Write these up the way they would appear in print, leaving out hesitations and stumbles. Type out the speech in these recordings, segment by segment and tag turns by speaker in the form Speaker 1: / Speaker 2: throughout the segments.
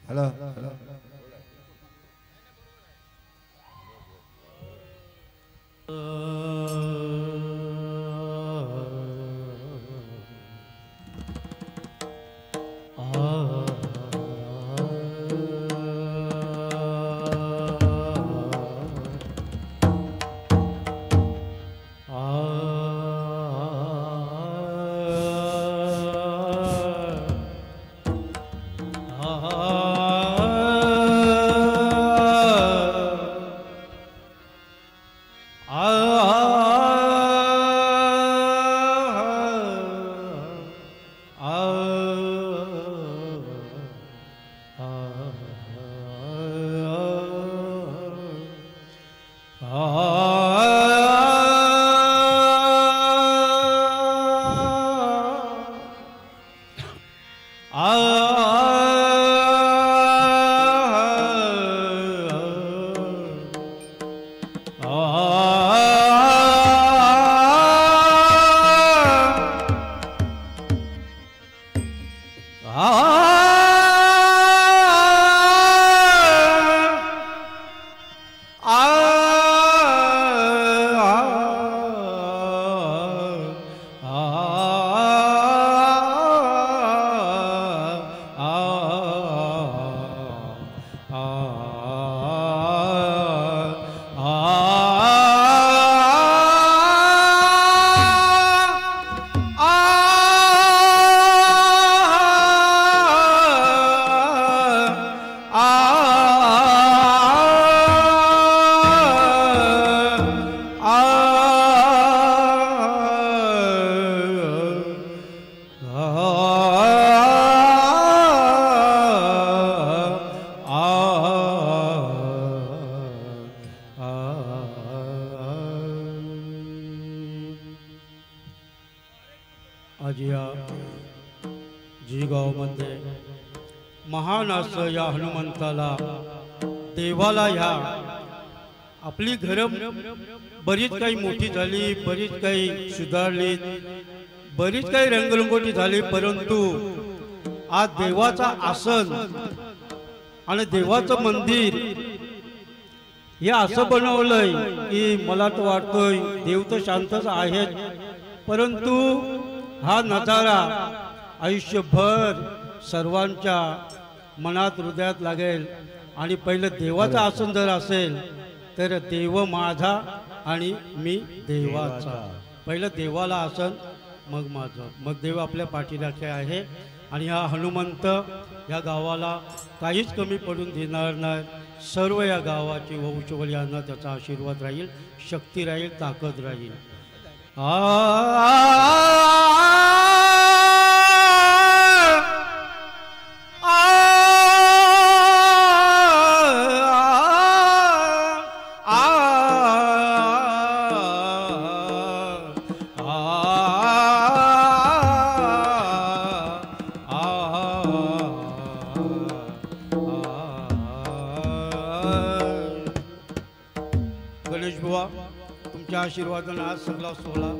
Speaker 1: Hello hello
Speaker 2: आज या जीगावमध्ये महान असं या हनुमंताला देवाला ह्या आपली घरं बरीच काही मोठी झाली, बरीच काही सुधारली, बरीच काही रंगरंगोटी झाली, परंतु आज देवाचा आसन आणि देवाचं मंदिर हे असं बनवलंय की मला तर वाटतंय देव तर शांतच आहेत, परंतु हा नजारा आयुष्यभर सर्वांच्या मनात हृदयात लागेल। आणि पहिलं देवाचं आसन जर असेल तर देव माझा आणि मी देवाचा, पहिलं देवाला आसन मग माझं, मग देव आपल्या पाठीराखे आहे। आणि हा हनुमंत या गावाला काहीच कमी पडून देणार नाही, सर्व या गावाची वंशवळ यांना त्याचा आशीर्वाद राहील, शक्ती राहील, ताकद राहील। गणेश बुवा तुमच्या आशीर्वादाने आज सगळा सोहळा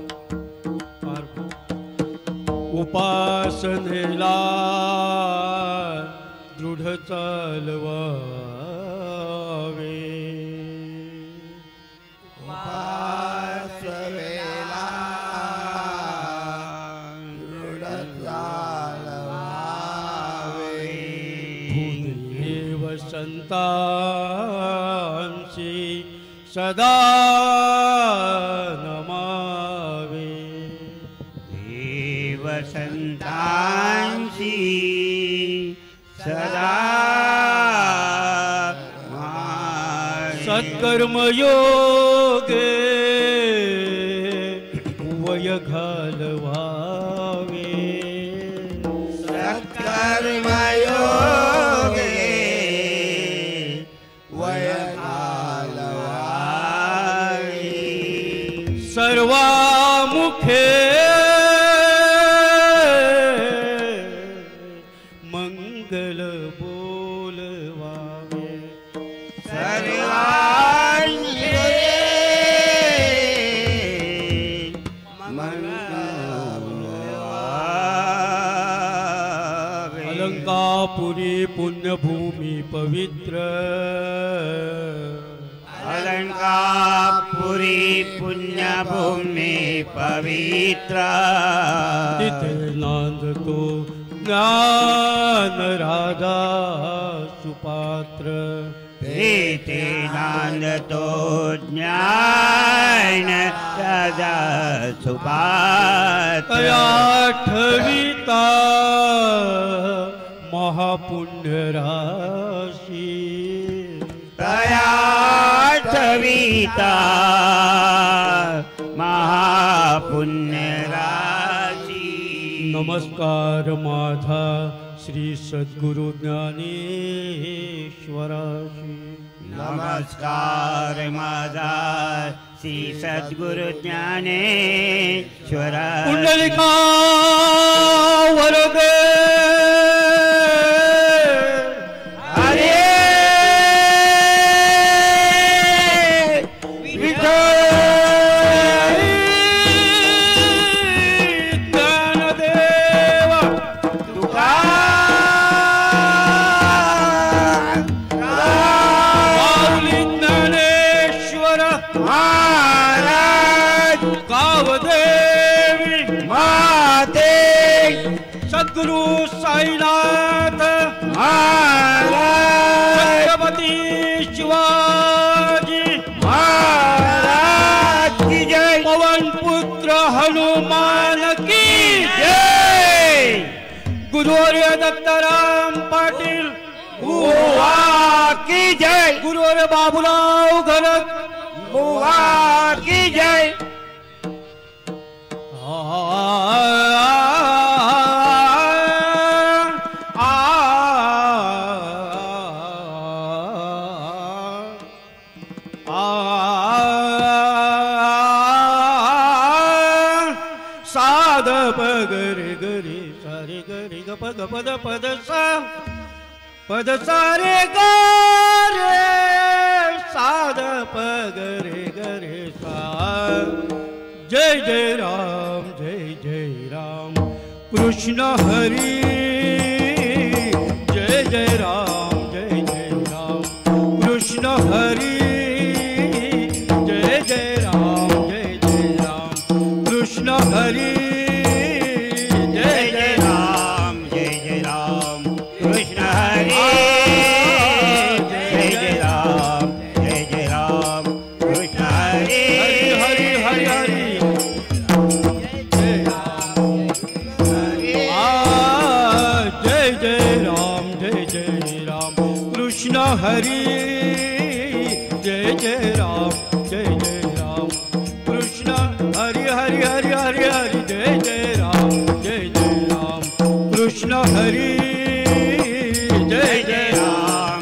Speaker 2: पार उपासनेला दृढ चालवावे,
Speaker 1: उपासनेला दृढ चालवावे,
Speaker 2: भूदेव संतांची सदा नमावे,
Speaker 3: देव संतांची सदा सदा
Speaker 2: सत्कर्मयोगे वय घालवावे
Speaker 3: सत्कर्मयोगे वय घालवावे
Speaker 2: सर्वामुखे मंगल बोलवावे
Speaker 3: सर्वांगे मंगलवावे
Speaker 2: अलंकापुरी पुण्यभूमी पवित्र
Speaker 3: अलंकापुरी पुण्यभूमी पवित्र
Speaker 2: तिथे नांदतो ज्ञान राधा सुपात्र
Speaker 3: तेथे नांदतो ज्ञान राजा सुपात्र
Speaker 2: तया ठविता महापुण्य राशी
Speaker 3: तया ठविता महापुण्य राशी
Speaker 2: नमस्कार माझा श्री सद्गुरु ज्ञानेश्वराशी
Speaker 3: नमस्कार माझा श्री सद्गुरु ज्ञानेश्वरा
Speaker 2: कुंडलिका वरदे
Speaker 3: हरे
Speaker 2: ज्ञानदेव माऊली ज्ञानेश्वर
Speaker 3: महाराज
Speaker 2: गावदेवी
Speaker 3: माते
Speaker 2: सद्गुरु साईनाथ
Speaker 3: महाराज
Speaker 2: छत्रपती शिवाजी
Speaker 3: महाराज की जय
Speaker 2: पवन पुत्र हनुमान की
Speaker 3: जय
Speaker 2: गुरुवर्य दत्ताराम पाटील
Speaker 3: बुवा की जय
Speaker 2: गुरुवर्य बाबूराव घनक
Speaker 3: बुवा की जय
Speaker 2: साध पगरे गरे सारे गरे ग पद पद पद सा पद सारे गरे साध पगरे गरे सा जय जय राम कृष्ण हरी जय जय राम कृष्ण हरी जय जय राम कृष्ण हरी
Speaker 3: जय जय राम कृष्ण हरे जय जय राम कृष्ण हरे
Speaker 2: हरि हरि हरि जय जय राम कृष्ण हरि जय जय राम कृष्ण हरि हरि हरि हरि हरि जय जय राम कृष्ण हरि जय जय
Speaker 3: राम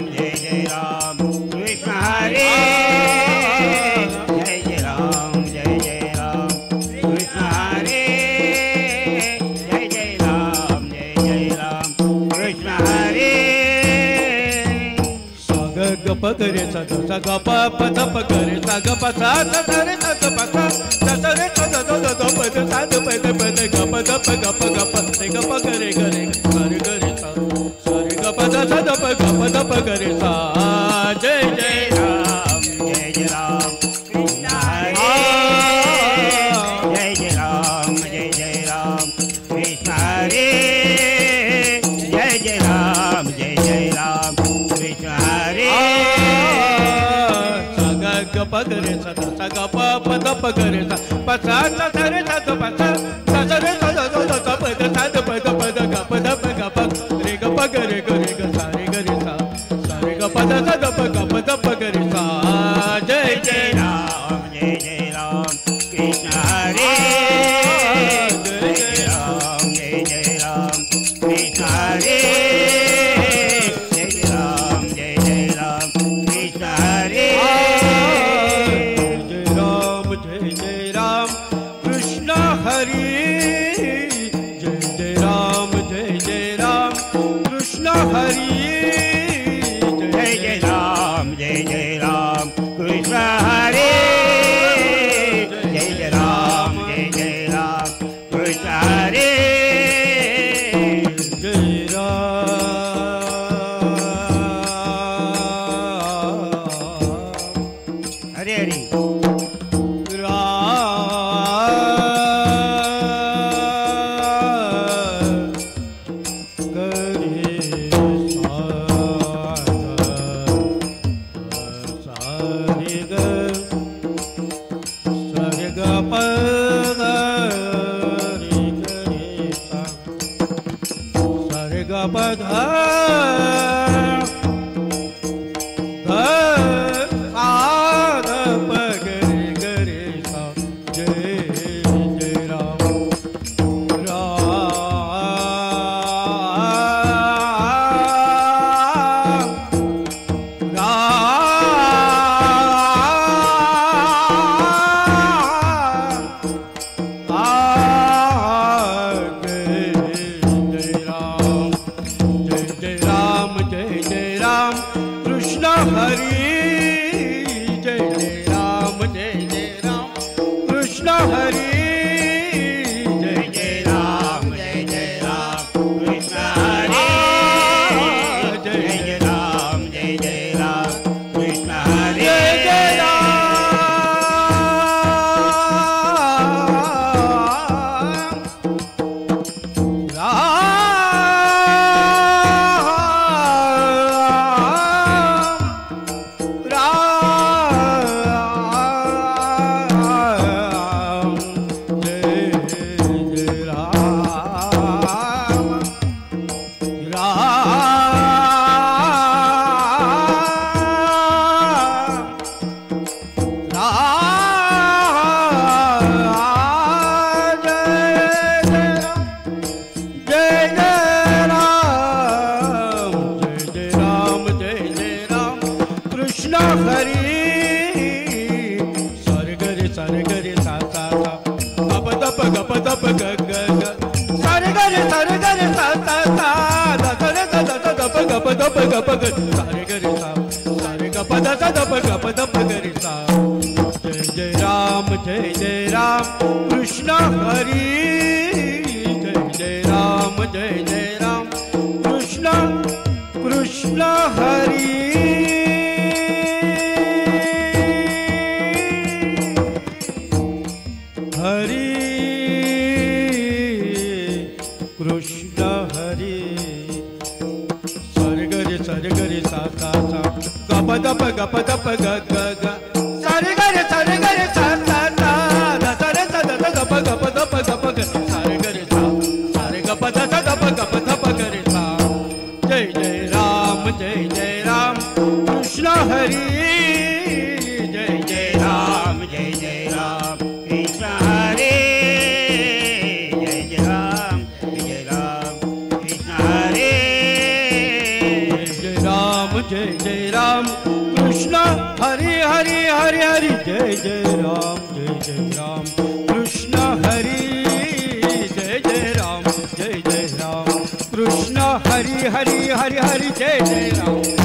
Speaker 3: कृष्ण हरे जय जय राम कृष्ण हरे जय जय राम कृष्ण हरे
Speaker 2: साग ग प करे सा ग प प ध प करे सा ग प सा ध ध रे सा ग प सा ध ध रे सा ध ध ध ध प ध सा ध प ध प ध ग प ध प ग प ग प रे ग प करे करे सा रे ग रे सा रे ग प ध सा ध प ग प ध प करे सा जय जय
Speaker 3: राम कृष्ण हरे जय जय राम कृष्ण हरे जय जय राम कृष्ण हरे
Speaker 2: सा ग ग प करे सा ग प प ध प करे सा प सा ध ध रे सा ग प सा ध रे सा ध ध ध प ध सा ध प ध प ध ग प ध प ग प रे ग प करे करे ग सा दप गरे सा जय जय
Speaker 3: राम जय जय राम कृष्ण हरे जय जय राम जय जय राम कृष्ण हरे जय जय राम कृष्ण हरे
Speaker 2: जय राम कृष्ण हरे जय जय राम कृष्ण हरे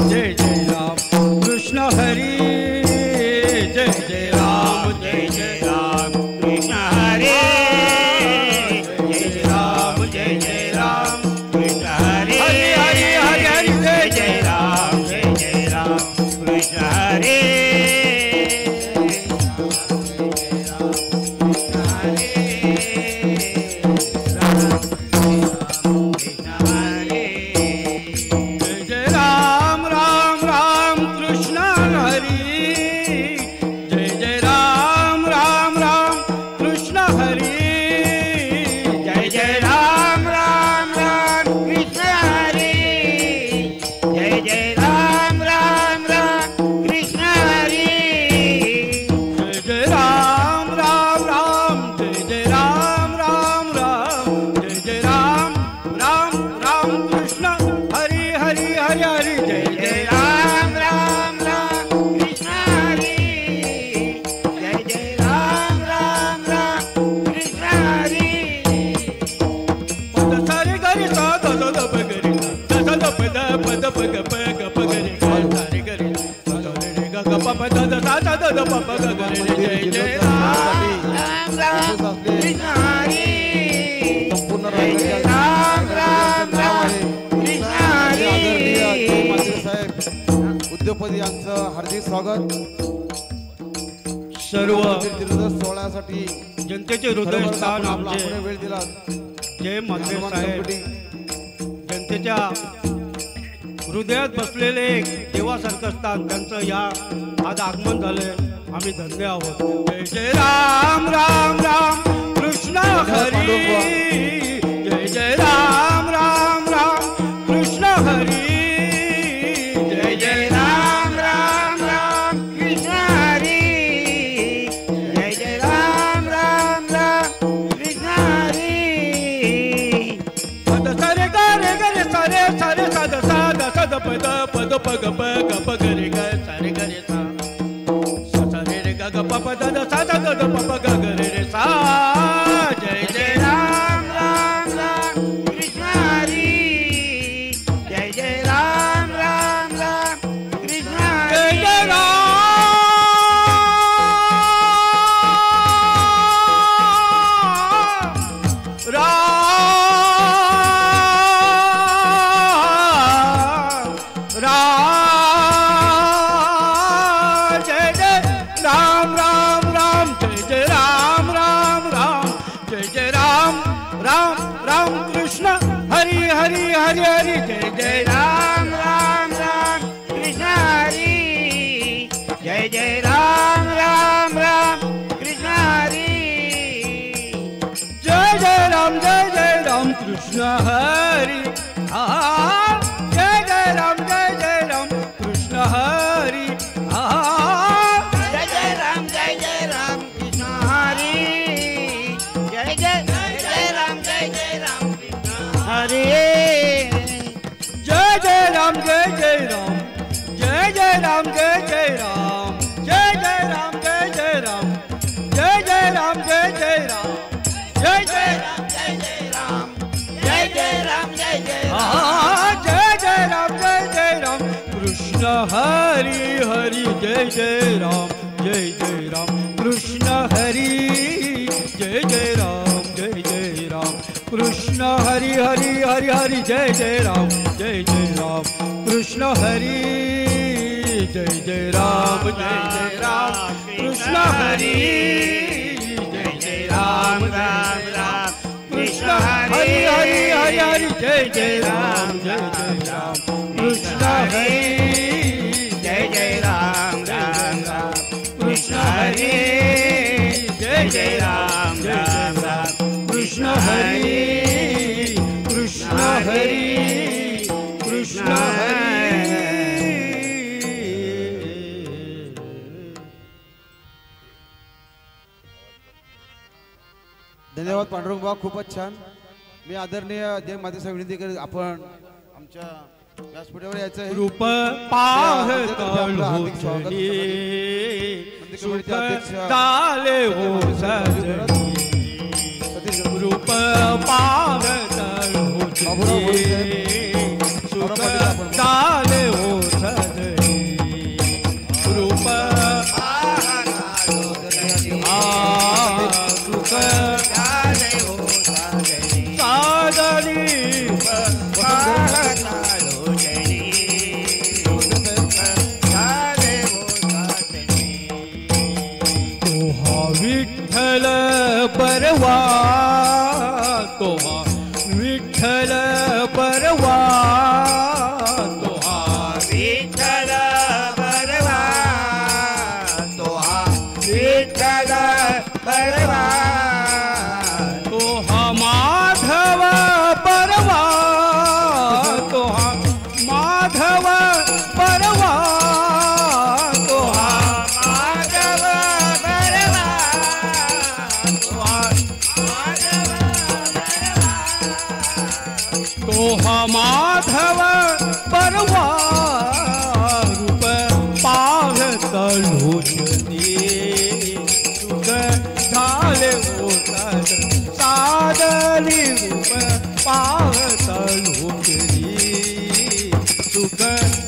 Speaker 3: जय जय राम कृष्ण हरे जय जय राम कृष्ण हरे
Speaker 2: जय राम
Speaker 3: हरे हरे
Speaker 2: राम कृष्ण हरे हरी हरी जय
Speaker 3: जय
Speaker 2: जय
Speaker 3: राम राम राम कृष्ण हरी जय जय राम राम राम कृष्ण हरी
Speaker 2: पद सारे गरी सा द द द प गरी द द द प द प द प ग प ग प गरी सारे गरी द द रे ग ग प प द द सा द द प प ग ग रे जय जय
Speaker 3: राम राम कृष्ण हरी
Speaker 1: संपूर्ण
Speaker 3: जय जय राम राम राम कृष्ण हरी
Speaker 1: मात्र साहेब उद्योगपती यांचं हार्दिक स्वागत
Speaker 2: सर्व
Speaker 1: तीर्थदर्शन सोहळ्यासाठी
Speaker 2: जनतेचे हृदय स्थान
Speaker 1: आपला
Speaker 2: आमचे
Speaker 1: वेळ दिला
Speaker 2: जय म्हात्रे साहेब जनतेच्या हृदयात बसलेले एक देवासारखं स्थान त्यांचं या आज आगमन झालंय आम्ही धन्य आहोत जय जय राम राम राम कृष्ण हरी जय जय राम राम राम कृष्ण हरी जय जय
Speaker 3: राम राम राम कृष्ण हरी जय जय राम राम राम कृष्ण हरी
Speaker 2: पद सारे गारे गरे सारे सारे साध साध सद पद पद पग प ग प गरे ग सारे गरे सा सा रे रे ग ग प प द द सा द द प प ग ग रे रे सा जय जय
Speaker 3: राम राम राम कृष्ण हरी जय जय राम राम राम कृष्ण
Speaker 2: जय
Speaker 3: हरी
Speaker 2: जय राम राम जय जय राम राम राम जय जय राम राम राम जय जय राम राम राम कृष्ण हरी हरी हरी हरी जय जय
Speaker 3: राम राम राम कृष्ण हरी जय जय राम राम राम कृष्ण हरी
Speaker 2: जय जय राम कृष्ण हरी हा जय जय राम कृष्ण हरी हा
Speaker 3: जय जय राम कृष्ण हरी जय जय राम कृष्ण हरी
Speaker 2: जय जय राम जय जय राम जय जय राम जय जय राम जय जय राम जय जय राम जय जय राम जय जय राम जय जय
Speaker 3: राम जय जय राम जय जय
Speaker 2: हा जय जय राम कृष्ण हरी हरी जय जय राम कृष्ण हरी जय जय राम कृष्ण हरी हरी हरी हरी जय जय राम कृष्ण हरी जय जय राम कृष्ण हरी जय जय राम
Speaker 3: कृष्ण
Speaker 2: हरी हरी हरी हरी जय जय राम कृष्ण हरी
Speaker 3: जय जय राम
Speaker 2: कृष्ण हरी जय जय राम कृष्ण हरी कृष्ण हरी कृष्ण हरी
Speaker 1: धन्यवाद पांडुरंग बाबा खूपच छान मी आदरणीय जय माते साहेब विनंती करीत आपण आमच्या व्यासपीठावर यायचं आहे
Speaker 2: रूप पाहत
Speaker 1: आपलं हार्दिक स्वागत
Speaker 2: लोचनी
Speaker 1: मंदिर कमिटीचे अध्यक्ष
Speaker 2: चाले हो सजनी
Speaker 1: सतीश
Speaker 2: रूप पाहत लोचनी चाले हो सजनी रूप साजनी विठ्ठल परवा तोहा विठ्ठल परवा तोहा
Speaker 3: विठ्ठल परवा तोहा विठ्ठल परवा
Speaker 2: तोहा माधव परवा तोहा माधव परवा तोहा
Speaker 3: माधव परवा
Speaker 2: तोहा माधव परवा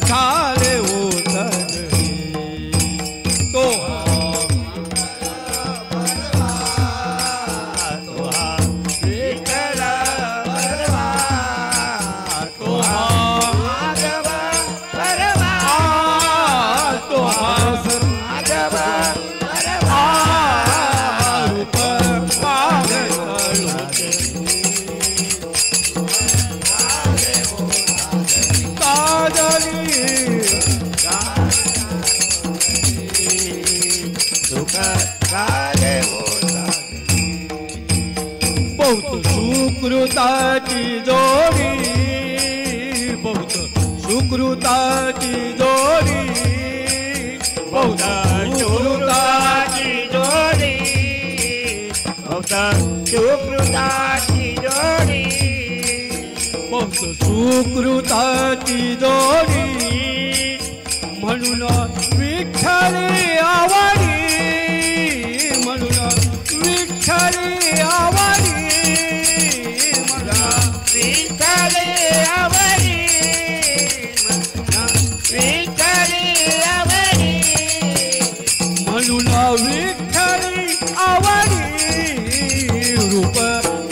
Speaker 2: झाले ओसरली तो बहुत सुकृताची जोडी बहुत सुकृताची जोडी बहुत सुकृताची जोडी
Speaker 3: बहुत सुकृताची जोडी
Speaker 2: बहुत सुकृताची जोडी म्हणून विठ्ठली आवडी म्हणून विठ्ठली आवडी
Speaker 3: विठ्ठली आवडी विठ्ठली आवडी
Speaker 2: म्हणून विठ्ठली आवडी रूप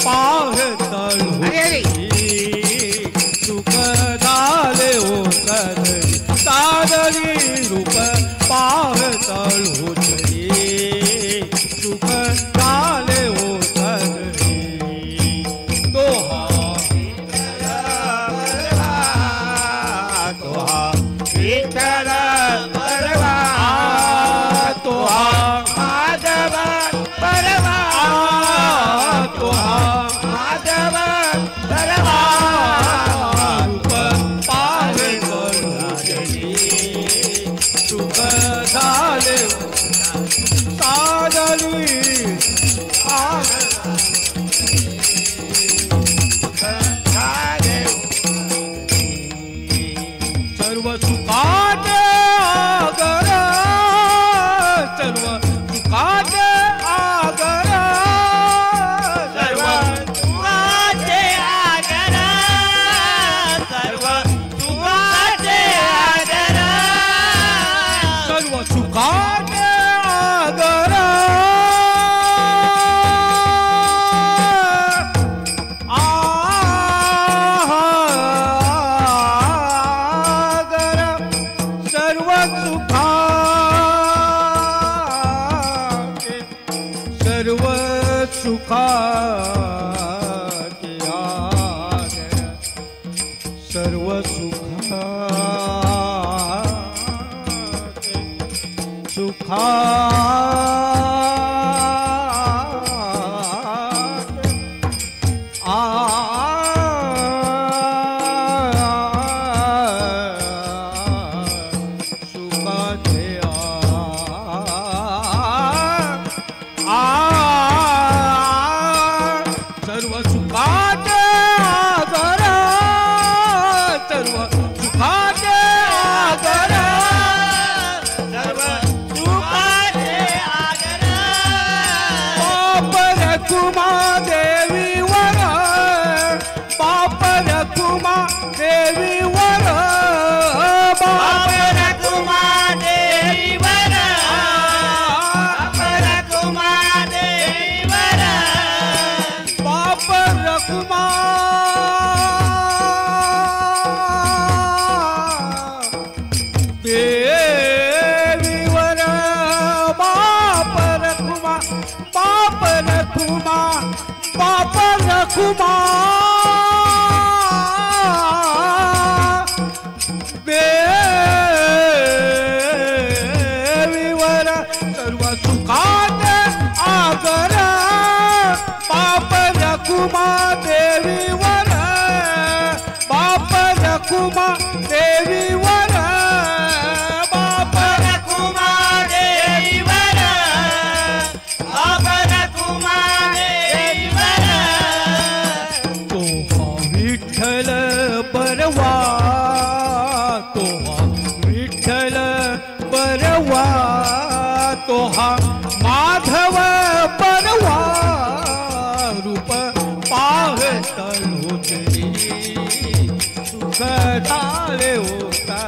Speaker 2: पाहतल सुख झाले ओसरली सादरी रूप पाहतल होतली सुख झाले ओसरली तो
Speaker 3: विठ्ठल परवा
Speaker 2: तो
Speaker 3: माधव परवा
Speaker 2: तो
Speaker 3: माधव परवा
Speaker 2: सुख झाले सादरी सर्व सुखाचे आगर सर्व सुखाचे आगर
Speaker 3: सर्व सुखाचे आगर सर्व सुखाचे आगर
Speaker 2: सर्व सुखाचे आगर सर्व सुखाचे आगर सर्व सुखाचे सर्व सुखाचे आगर सर्व सुखाचे आगर
Speaker 3: सर्व सुखाचे आगर
Speaker 2: पाप रखुमा देवीवर पाप रखुमा देवीवर
Speaker 3: बाप रखुमा देवीवर बाप रखुमा देवीवर
Speaker 2: पाप रखुमा देवीवर बाप रखुमा पाप रखुमा पाप रखुमा देवीवर सर्व सुखाचे आगर पाप रखुमा देवीवर बाप रखुमा देवीवर बाप
Speaker 3: रखुमा देवीवर बाप रखुमा देवीवर
Speaker 2: तो हा विठ्ठल परवा तो हा विठ्ठल परवा तो हा माधव परवा रूप पाहतल होतली सुख झाले होता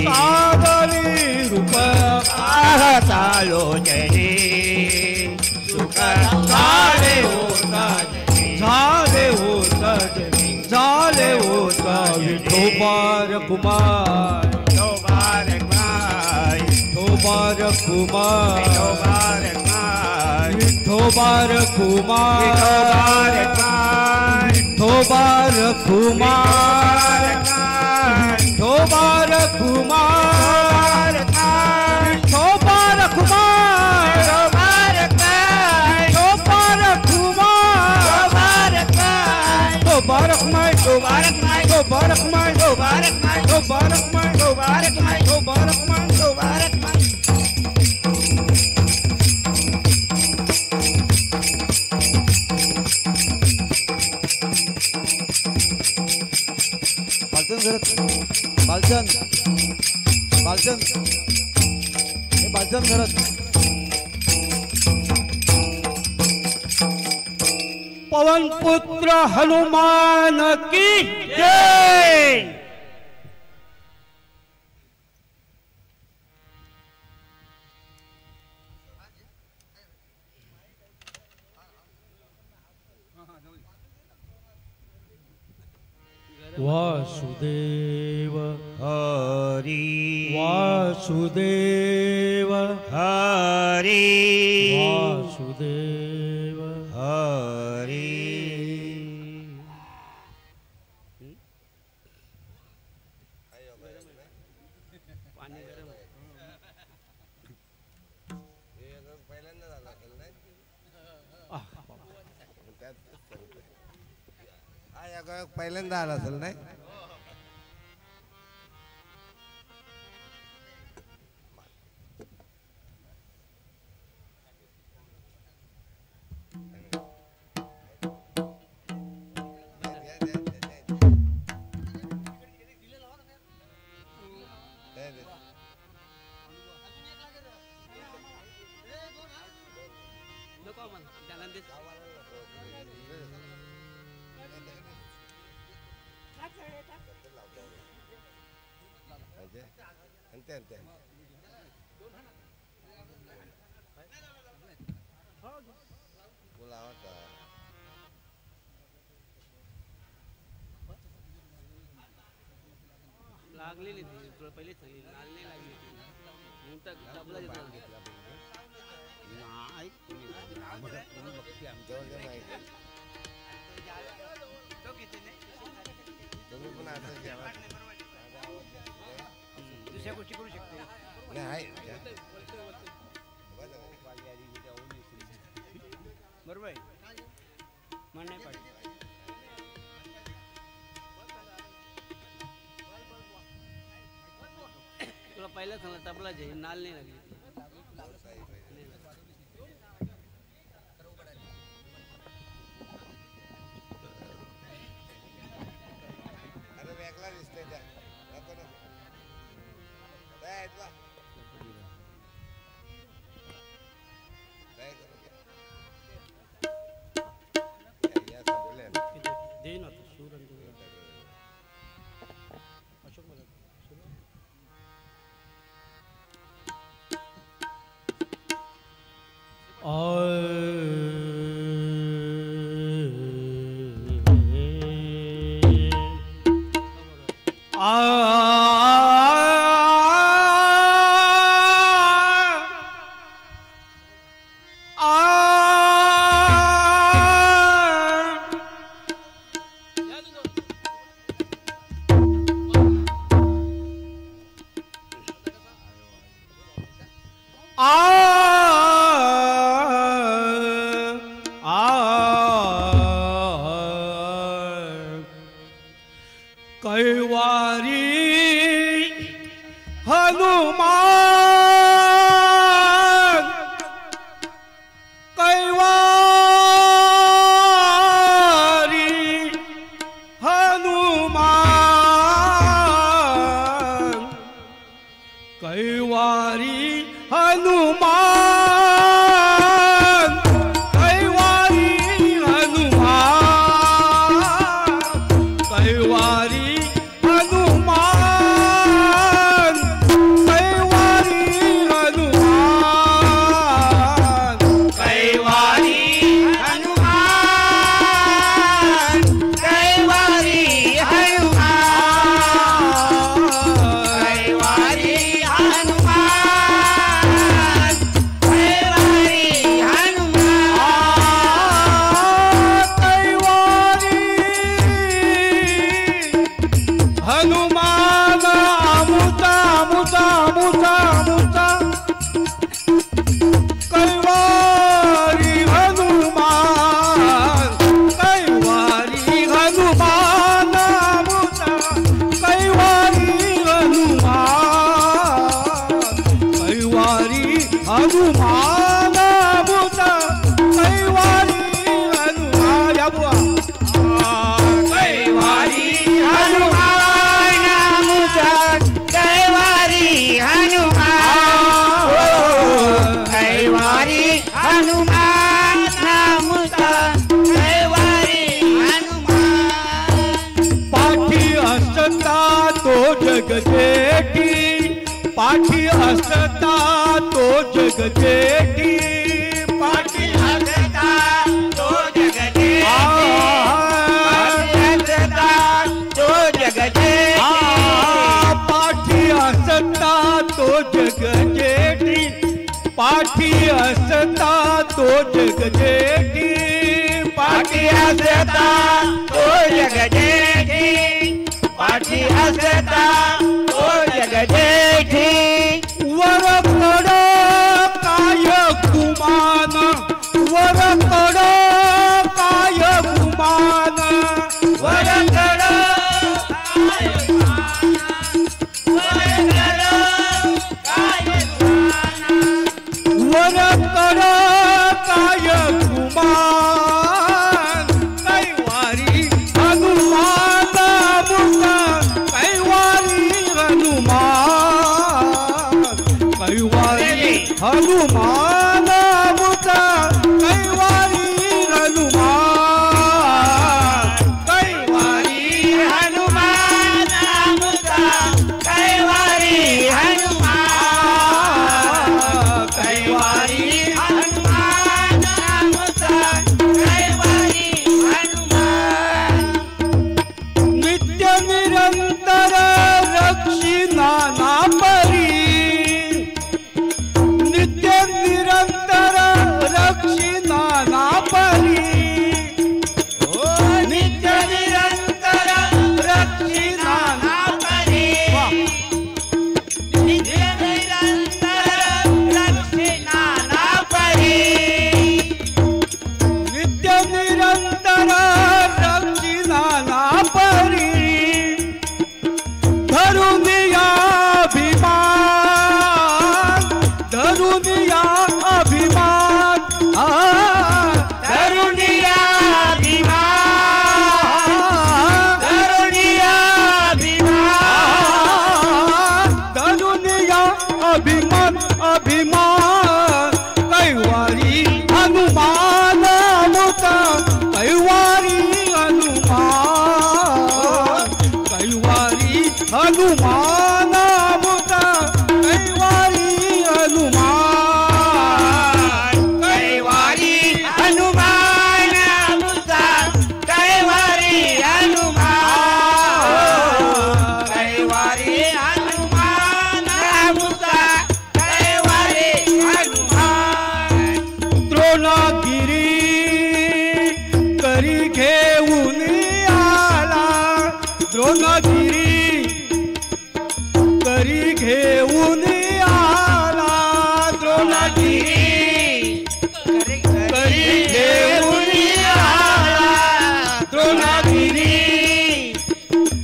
Speaker 2: सागरी रूप
Speaker 3: पाहता लोचनी सुख झाले हो साजनी
Speaker 2: झाले हो सजनी झाले हो विठोबार कुमार
Speaker 3: विठोबार कुमार
Speaker 2: विठोबार कुमार
Speaker 3: विठोबार कुमार
Speaker 2: विठोबार कुमार विठोबार कुमार विठोबार कुमार विठोबार कुमार विठोबार कुमार विठोबार कुमार विठोबार कुमार विठोबार कुमार
Speaker 1: बालचंद बालचंद हे बालचंद घरात
Speaker 2: पवन पुत्र हनुमान की जय। वासुदेव
Speaker 3: हरी
Speaker 2: वासुदेव
Speaker 3: हरी
Speaker 2: वासुदेव
Speaker 3: हरी पहिल्यांदा आला असेल नाही अंते बोलावा का
Speaker 4: लागलेली तुला पहिले सांगितली लाल नाही लागली मोठा तबला घेतला नाही
Speaker 3: तुम्ही पण असं घ्यावा
Speaker 4: दुसऱ्या गोष्टी करू शकते
Speaker 3: नाही
Speaker 4: बरोबर आहे मन नाही पाहिजे तुला पहिला सांगला तबला जे नाल नाही लागली
Speaker 3: अरे वेगळा दिसतंय त्या नको नको काय ऐकवा काय करू या संपल्या
Speaker 2: दे ना सूर अशोक मला कैवारी हनुमान कैवारी हनुमान कैवारी हनुमान कैवारी हनुमान कैवारी हनुमान जगजेठी पाठी असता तो जगजेठी
Speaker 3: पाठी असता तो जगजेठी तो जगजेठी
Speaker 2: पाठी असता तो जगजेठी पाठी असता तो जगजेठी
Speaker 3: पाठी असता तो जगजेठी पाठी असता तो जगजेठी
Speaker 2: वरकड काय गुमान वरकड काय गुमान
Speaker 3: वरकड
Speaker 2: वरकड काय गुमान कैवारी हनुमान मुका कैवारी हनुमान कैवारी हनुमान मुका कैवारी हनुमान कैवारी
Speaker 3: हनुमान मुका कैवारी हनुमान कैवारी हनुमान मुका कैवारी हनुमान
Speaker 2: नित्य निरंतर रक्षिणा नापरी नित्य निरंतर रक्षिणा नापरी
Speaker 3: नित्य निरंतर रक्षिणा नापरी नित्य निरंतर रक्षिणा नापरी
Speaker 2: नित्य निरंतर रक्षिणा नापरी धरुनिया अभिमान धरुनिया अभिमान
Speaker 3: तरुणिया अभिमान तरुणिया अभिमान
Speaker 2: धरुनिया अभिमान अभिमान कैवारी हनुमान मुका कैवारी हनुमान कैवारी हनुमान मुका कैवारी हनुमान
Speaker 3: कैवारी हनुमान मुका कैवारी हनुमान कैवारी हनुमान मुका कैवारी हनुमान
Speaker 2: द्रोणागिरी करी घेऊन आला द्रोणागिरी करी घेऊन आला द्रोणागिरी करी घेऊन आला द्रोणागिरी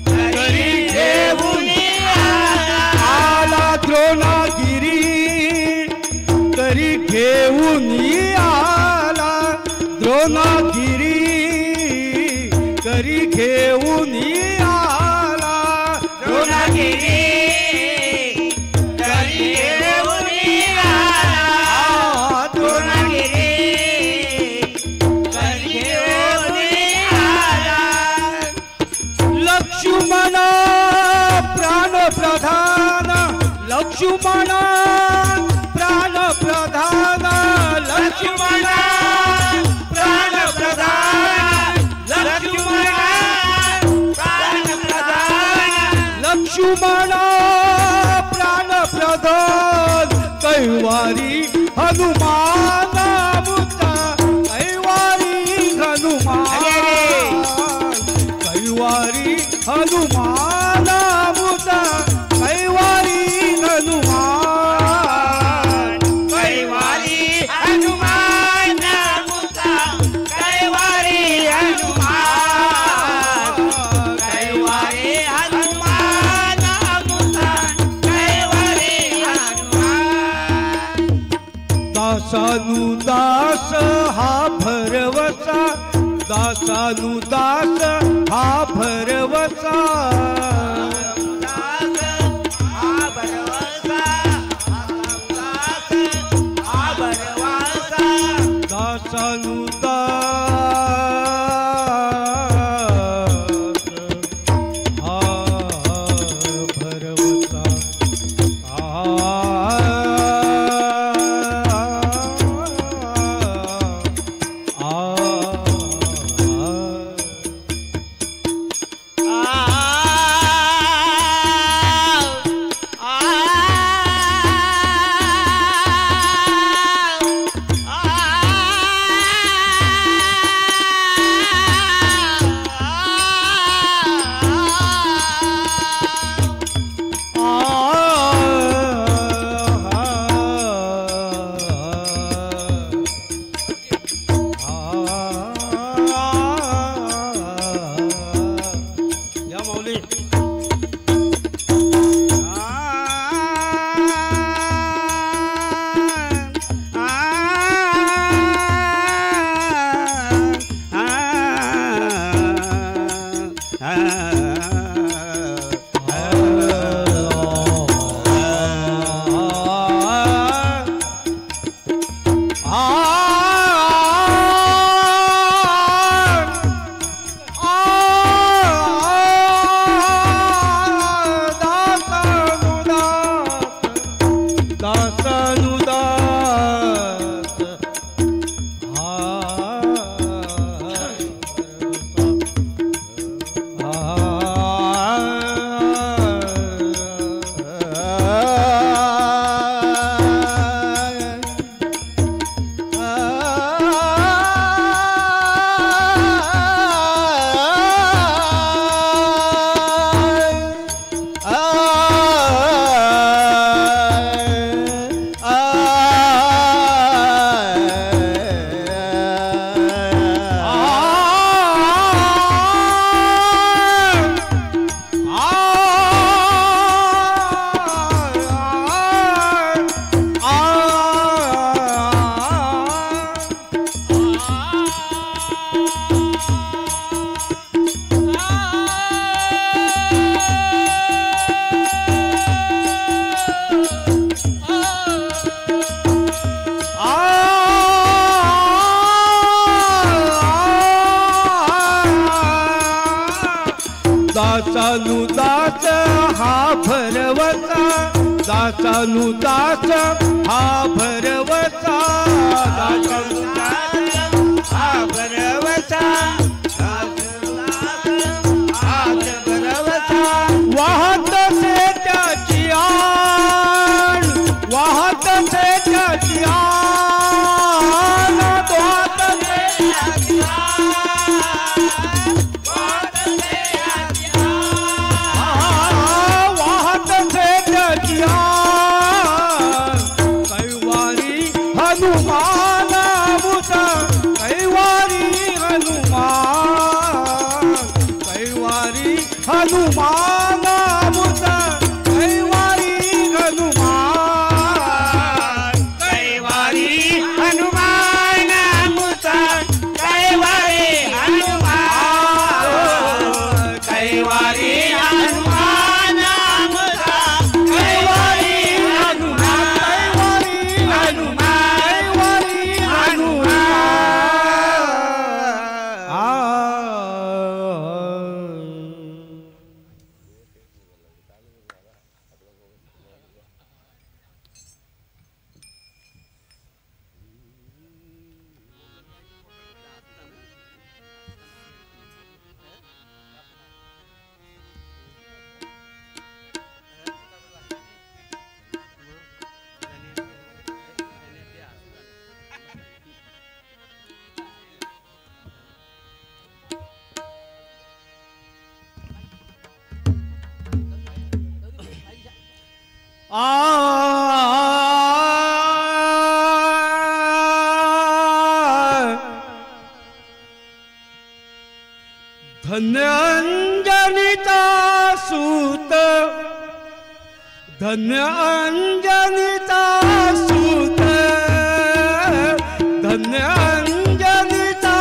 Speaker 2: करी घेऊन आला द्रोणागिरी करी घेऊन आला द्रोणागिरी करी घेऊन आला
Speaker 3: द्रोणागिरी करी घेऊन आला द्रोणागिरी करी घेऊन आला
Speaker 2: लक्ष्मण प्राण प्रधान लक्ष्मण प्राण प्रधान
Speaker 3: लक्ष्मण प्राण प्रधान लक्ष्मण प्राण प्रधान
Speaker 2: लक्ष्मण प्राण प्रधान कैवारी हनुमान मुका कैवारी हनुमान कैवारी हनुमान मुका कैवारी हनुमान
Speaker 3: कैवारी हनुमान मुका कैवारी हनुमान कैवारी हनुमान मुका कैवारी हनुमान
Speaker 2: दासानुदास हा भरवसा दासानुदास हा भरवसा दासानुदास हा माऊली दासानुदास हा भरवता दासानुदास हा भरवता दासानुदास हा भरवता वाहत से त्याची आण वाहत से त्याची आण वाहत से त्याची कैवारी हनुमान मुता कैवारी हनुमान कैवारी हनुमान मुता कैवारी हनुमान कैवारी हनुमान मुता कैवारी हनुमान कैवारी हनुमान मुता कैवारी धन्य अंजनीचा सूत धन्य अंजनीचा सूत धन्य अंजनीचा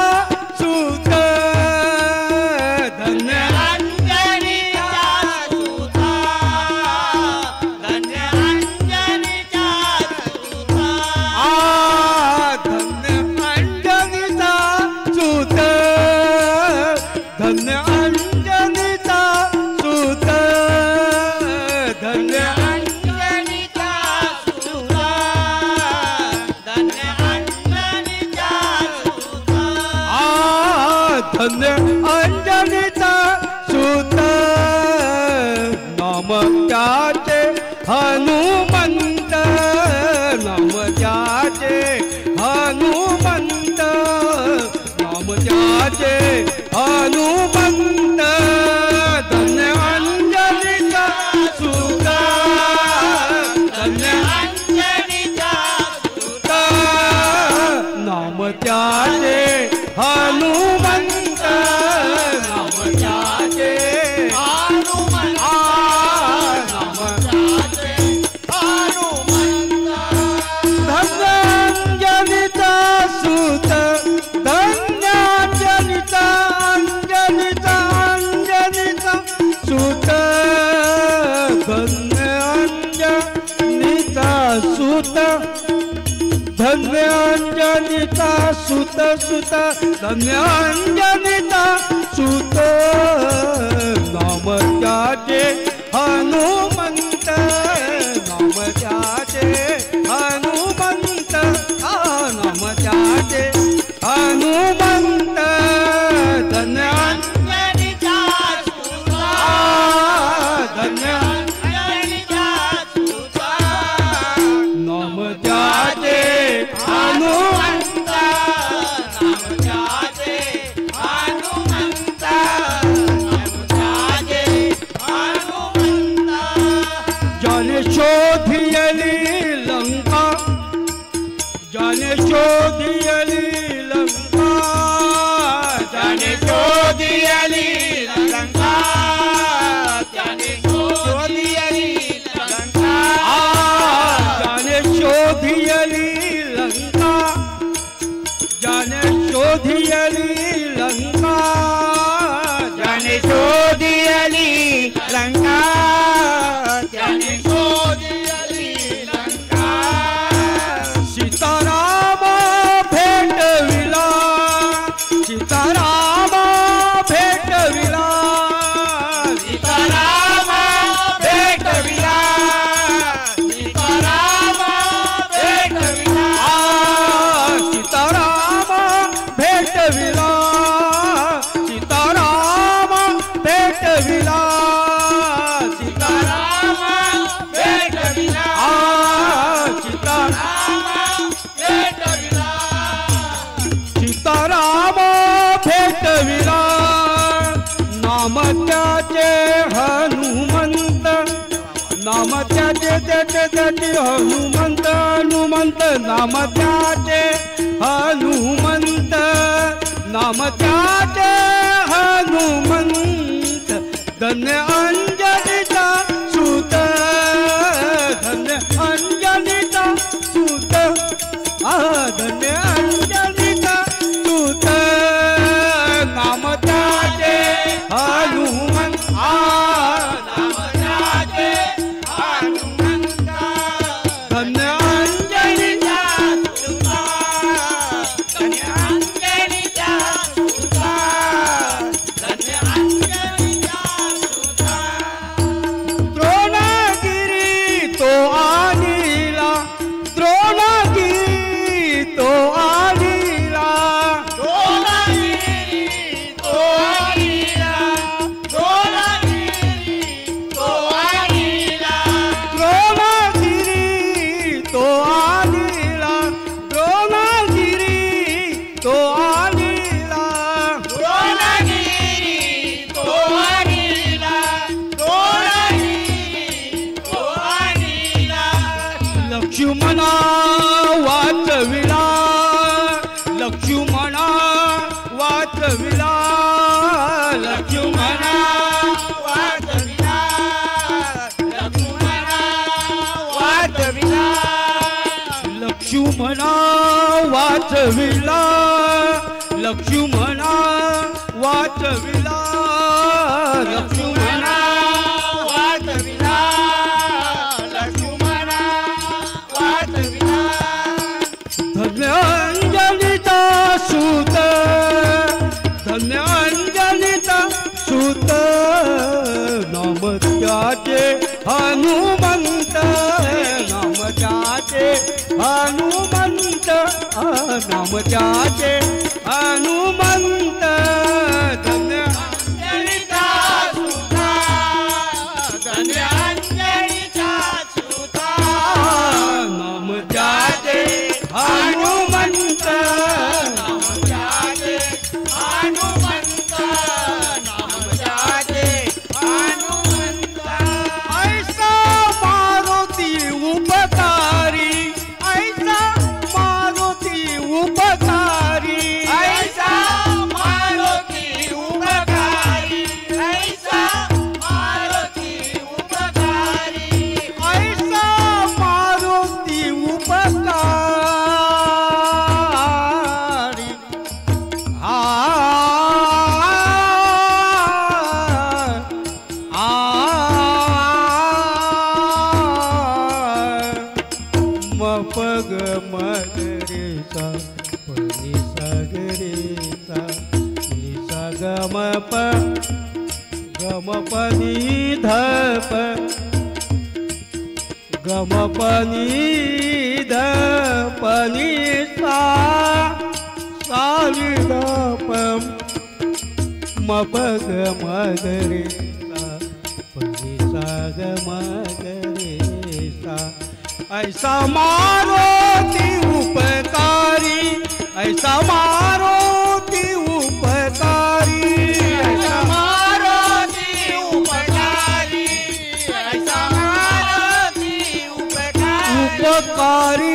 Speaker 2: सूत धन्य अंजनीचा सूत धन्य अंजनीचा सूत धन्य अंजनीचा सूत धन्य अंजनीचा सूत धन्य अंजनीचा सूत सुत धन्य अंजनीचा सुत नाम त्याचे हनुमंत नाम त्याचे हनुमंत नाम त्याचे हनुमंत धन्य
Speaker 3: अंजनीचा सुता
Speaker 2: धन्य
Speaker 3: अंजनीचा सुता
Speaker 2: नाम त्याचे
Speaker 3: हनुमंत नाम त्याचे हनुमंत नाम त्याचे हनुमंत
Speaker 2: ज्याने शोधियली लंका ज्याने शोधियली लंका
Speaker 3: त्याने शोधियली लंका त्याने शोधियली लंका
Speaker 2: ज्याने शोधियली लंका ज्याने शोधियली लंका
Speaker 3: त्याने शोधियली लंका त्याने शोधियली लंका
Speaker 2: सीताराम भेटविला सीताराम भेटविला
Speaker 3: सीताराम भेटविला सीताराम भेटविला
Speaker 2: सीताराम भेटविला सीताराम भेटविला
Speaker 3: सीताराम भेटविला
Speaker 2: सीताराम
Speaker 3: भेटविला
Speaker 2: सीताराम भेटविला नाम त्याचे हनुमंत नाम त्याचे त्याचे त्याचे हनुमंत हनुमंत नाम त्याचे हनुमंत नाम त्याचे हनुमंत धन्य अंजनीचा सुत धन्य अंजनीचा सुत धन्य अंजनीचा सुत नाम त्याचे हनुमंत
Speaker 3: नाम त्याचे हनुमंत
Speaker 2: धन्य अंजनीचा
Speaker 3: सुता धन्य अंजनीचा सुता धन्य अंजनीचा सुता
Speaker 2: द्रोणगिरी तो आलीला द्रोणगिरी तो आलीला
Speaker 3: डोलागिरी तो आलीला डोलागिरी तो आलीला
Speaker 2: द्रोणगिरी तो आलीला द्रोणगिरी तो आलीला
Speaker 3: डोलागिरी तो आलीला डोलागिरी तो आलीला
Speaker 2: लक्ष्मणा वाचविला लक्ष्मणा वाचविला लक्ष्मणा
Speaker 3: वाचविला लक्ष्मणा वाचविला
Speaker 2: लक्ष्मणा वाचविला लक्ष्मणा वाचविला लक्ष्मणा
Speaker 3: वाचविला लक्ष्मणा वाचविला
Speaker 2: धन्य अंजनीचा सूत धन्य अंजनीचा सूत नाम त्याचे हनुमंत नाम त्याचे हनुमंत नाम त्याचे हनुमंत धन्य
Speaker 3: अंजनीचा सुता धन्य अंजनीचा सुता
Speaker 2: नाम त्याचे हनुमंत
Speaker 3: नाम त्याचे हनुमंत नाम त्याचे हनुमंत
Speaker 2: ऐसा मारुती उपकारी ऐसा मारुती उपकारी
Speaker 3: ऐसा
Speaker 2: पनी धप गम पनी धपनी सा साली धप मप ग मगरे सा पनी सा ग मगरे सा ऐसा मारुति उपकारी ऐसा मारुति उपकारी
Speaker 3: ऐसा मारुति उपकारी ऐसा मारुति उपकारी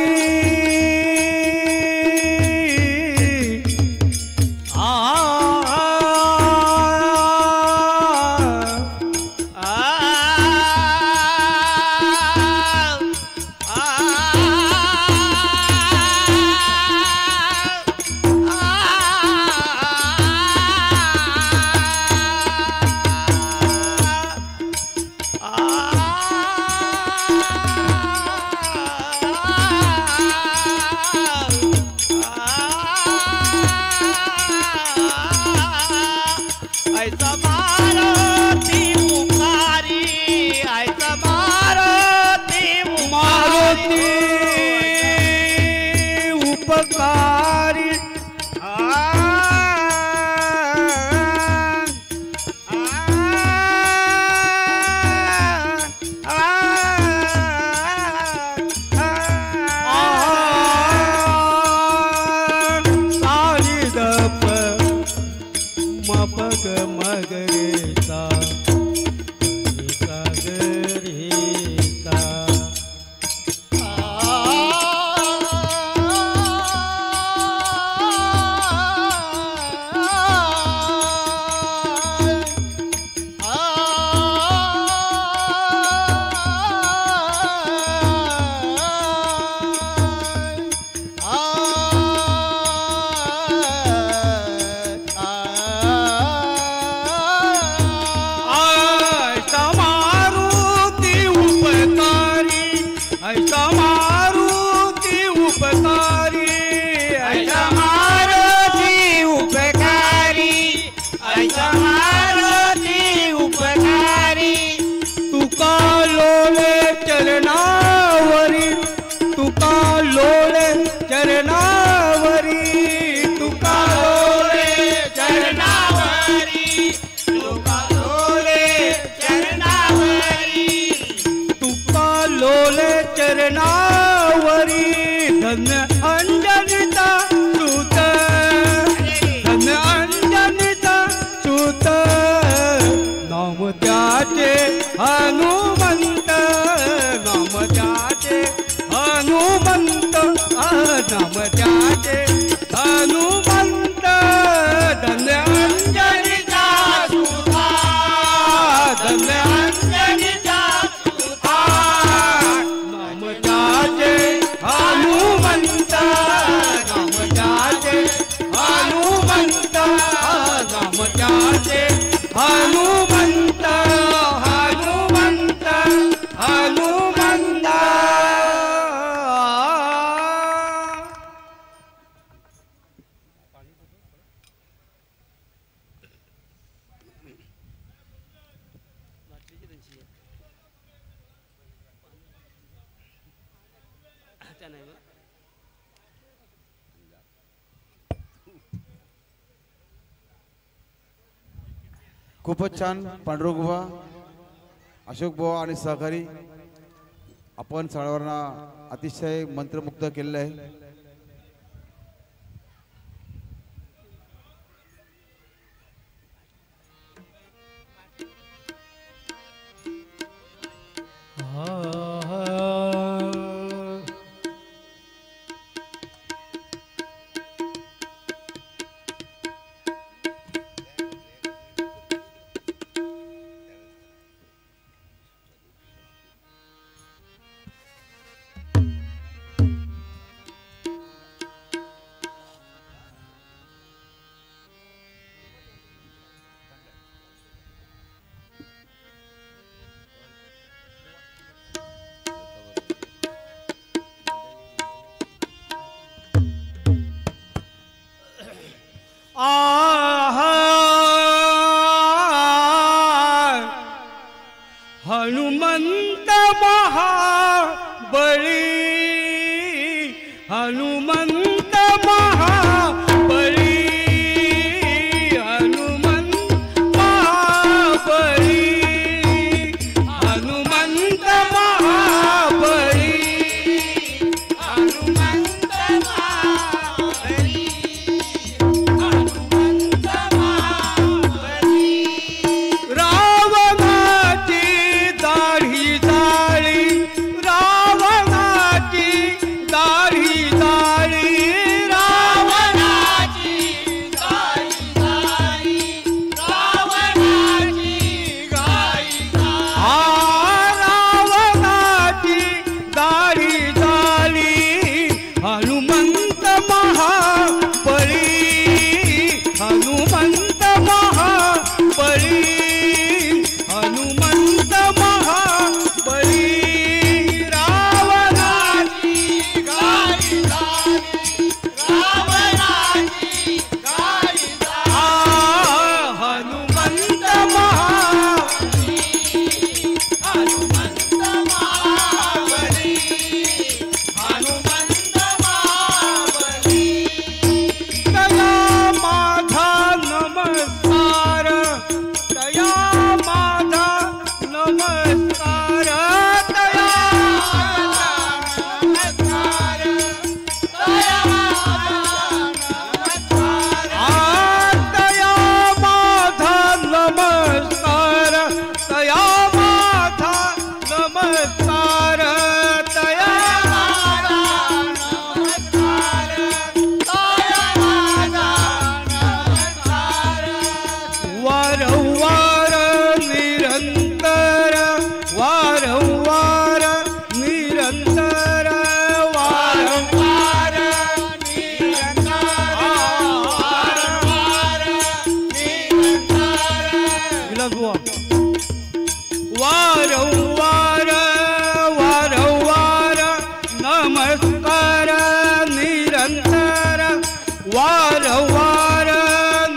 Speaker 1: खूपच छान पांडुरंग बुवा, अशोक बुवा आणि सहकारी आपण सगळ्यांना अतिशय मंत्रमुग्ध केलेलं आहे.
Speaker 2: हनुमंत महाबळी हनुमंत महाबळी हनुमंत महाबळी हनुमंत महाबळी
Speaker 3: हनुमंत महाबळी हनुमंत महाबळी
Speaker 2: रावणाची दाढी जाळी रावणाची दाढी जाळी
Speaker 3: रावणाची गाई गाई रावणाची गाई
Speaker 2: रावणाची दाढी जाळी हनुमंत महाबळी हनुमंत महाबळी हनुमंत महाबळी रावणाची
Speaker 3: गाई रावणाची गाई
Speaker 2: हनुमंत महाबळी
Speaker 3: हनुमंत महाबळी हनुमंत महाबळी
Speaker 2: तया माझा नमस्कार तया माझा नमस्कार तया
Speaker 3: नमस्कार दया नमस्कार
Speaker 2: तया माझा नमस्कार तया माझा नमस्कार तया
Speaker 3: नमस्कार दया नमस्कार
Speaker 2: वारंवार निरंतर वारंवार निरंतर वारंवार वारंवार वारंवार नमस्कार निरंतर वारंवार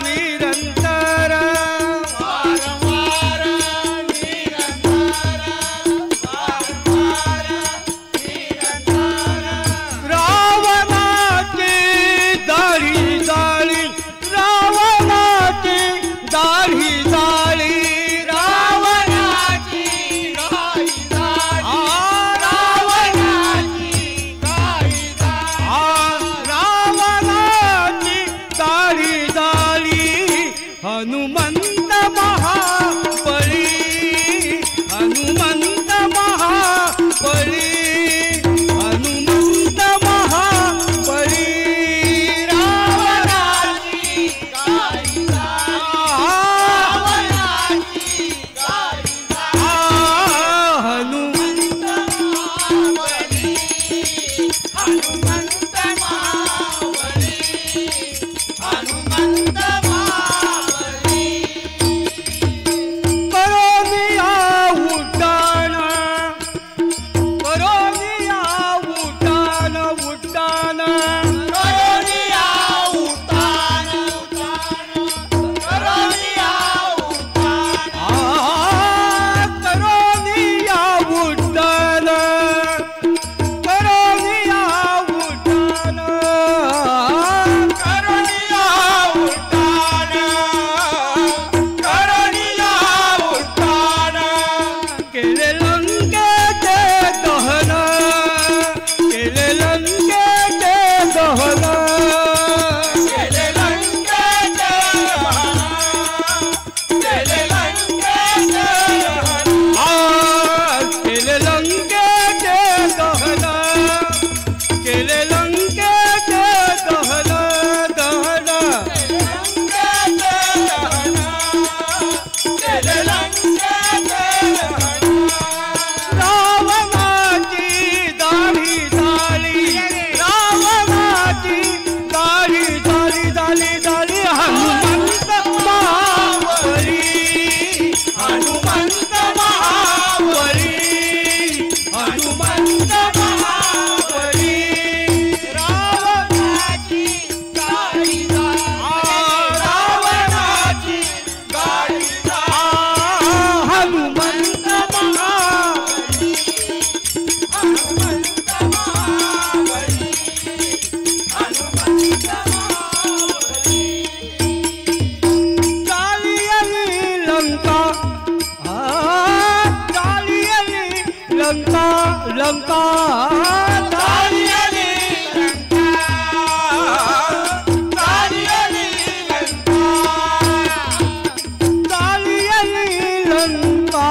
Speaker 2: निरंतर रावणाची दाढी जाळी रावणाची दाढी जाळी रावणाची रावणाची दाढी जाळी हनुमंत महाबळी हनुमंत महाबळी हनुमंत महाबळी रावणाची हनुमंत
Speaker 3: हनुमंत महाबळी हनुमंत महाबळी
Speaker 2: करोनिया उड्डाण करोनिया उड्डाण उड्डाण
Speaker 3: करोनिया उतान करोनिया उतान
Speaker 2: करोनिया उड्डाण करोनिया उड्डाण
Speaker 3: करोनिया उतान करोनिया उतान
Speaker 2: केले लंकेचे दहन केले लंकेचे दहन
Speaker 3: केले लंकेचे केले लंकेचे
Speaker 2: केले लंकेचे दहन केले लंकेचे दहन दहन
Speaker 3: केले लंकेचे
Speaker 2: रावणाची दाढी झाली रावणाची दाढी झाली झाली झाली हनुमंत महाबळी हनुमंत महाबळी हनुमंत महाबळी रावणाची दाढी रावणाची हनुमंत महा लंका लंका
Speaker 3: झाली आली लंका झाली आली लंका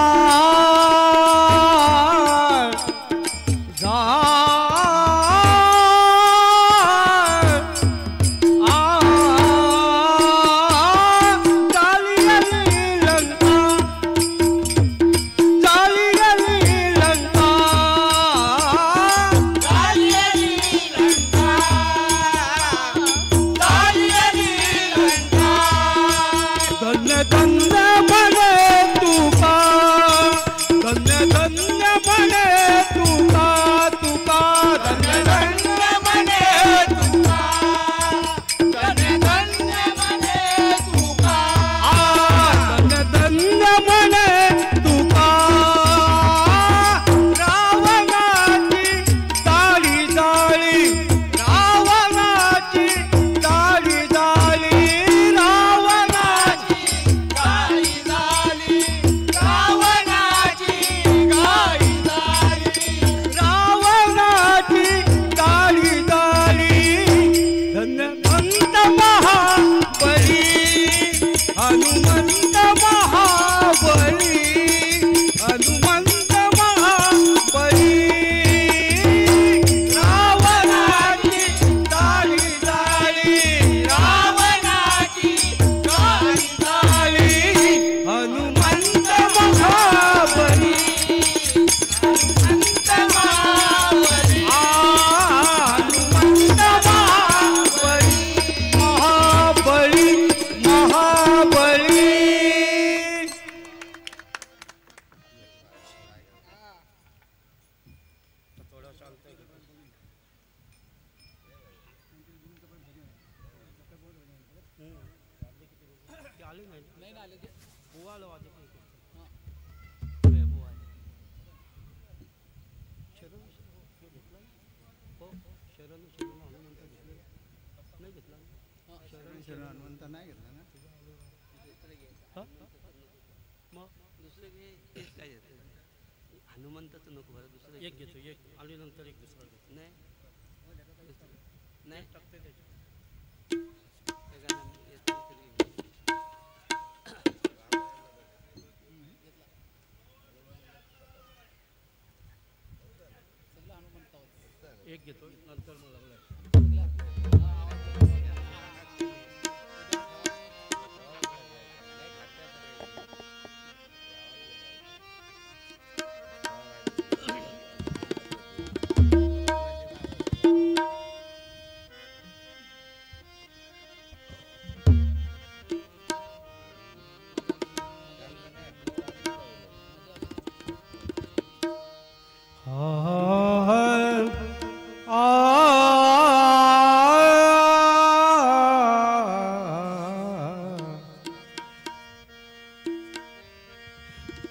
Speaker 2: झाली आली लंका
Speaker 4: हनुमंताचं नको बरं दुसरं
Speaker 2: एक घेतो एक आणि नंतर एक दुसरा घेतो
Speaker 4: नाही नाही
Speaker 2: टाकते त्याच्यात
Speaker 4: ते गाणं येतं तरी.
Speaker 2: एक घेतो नंतर मला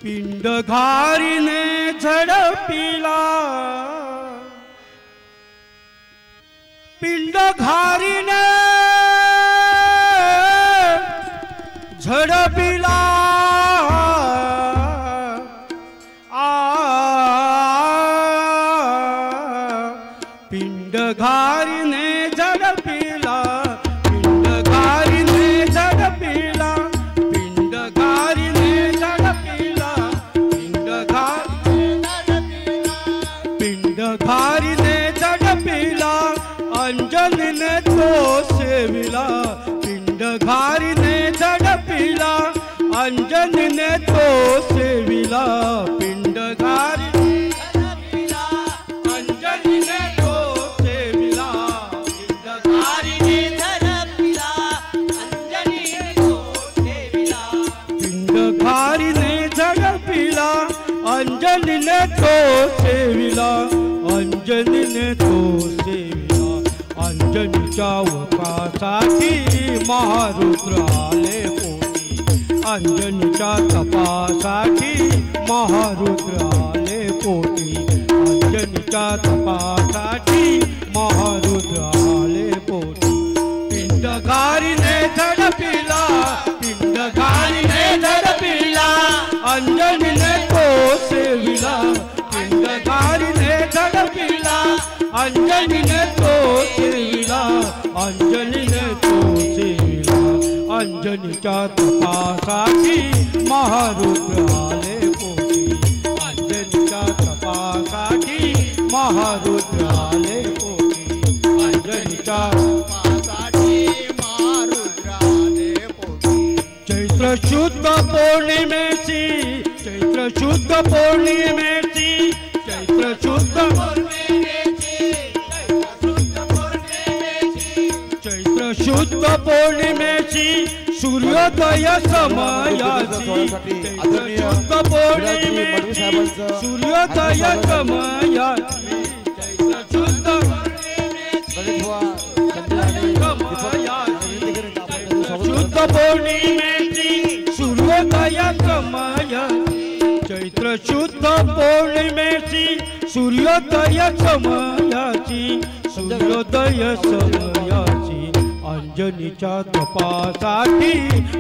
Speaker 2: पिंड घारीने झडपिला पिंड घारीने झडपिला पिंड घारीने झडपिला पिंड घारीने झडपिला पिंड घारीने झडपिला पिंड घारीने झडपिला अंजनीने तो सेविला पिंड घारीने झडपिला अंजनीने तो सेविला पिंड घारीने झडपिला अंजनीने तो सेविला पिंड घारीने झडपिला अंजनीने तो सेविला पिंड घारीने झडपिला अंजनीने तो सेविला अंजनीने तो सेविला अंजनीच्या वकासाठी महारुद्र आले पोटी अंजनीच्या तपासाठी महारुद्र आले पोटी अंजनीच्या तपासाठी महारुद्र आले पोटी पिंड घारीने झडपिला पिंड घारीने झडपिला अंजनीने तो सेविला पिंड अंजनीने तो सेविला अंजनीने तो सेविला अंजनीच्या तपासाठी महारुद्र आले पोटी अंजनीच्या तपासाठी महारुद्र आले पोटी अंजनीच्या तपासाठी महारुद्र आले पोटी चैत्र शुद्ध पौर्णिमेची चैत्र शुद्ध पौर्णिमेची चैत्र शुद्ध चैत्र शुद्ध पौर्णिमेची सूर्योदय समयाची चैत्र शुद्ध पौर्णिमेची सूर्योदय समयाची चैत्र शुद्ध शुद्ध पौर्णिमेची सूर्योदय समयाची चैत्र शुद्ध पौर्णिमेची सूर्योदय समयाची सूर्योदय समयाची अंजनीच्या तपासाठी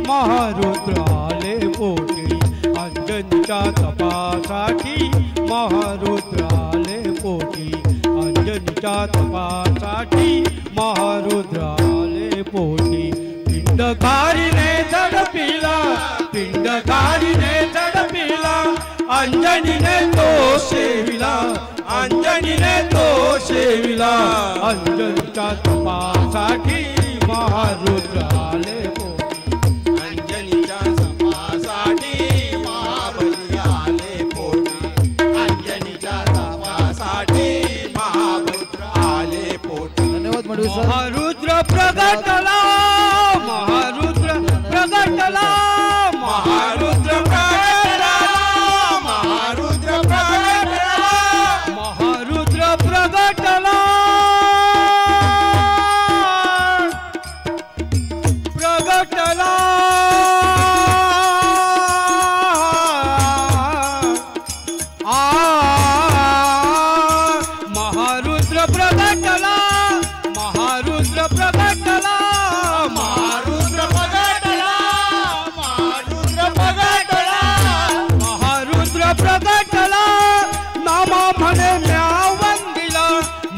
Speaker 2: महारुद्र आले पोटी अंजनीच्या तपासाठी महारुद्र आले पोटी अंजनीच्या तपासाठी महारुद्र आले पोटी पिंडकारीने झडपिला पिंडकारीने झडपिला अंजनीने तो सेविला अंजनीने तो सेविला अंजनीच्या तपासाठी महारुद्र आले पोटी अंजनीच्या तपासाठी महाबली आले पोटी अंजनीच्या तपासाठी महारुद्र आले पोटी
Speaker 1: धन्यवाद मडवी सर
Speaker 2: महारुद्र प्रगटला महारुद्र प्रगटला महारुद्र प्रगटला महारुद्र प्रगटला महारुद्र प्रगटला प्रगटला महारुद्र प्रगटला महारुद्र प्रगटला महारुद्र प्रगटला महारुद्र प्रगटला महारुद्र प्रगटला नामा म्हणे म्या वंदिला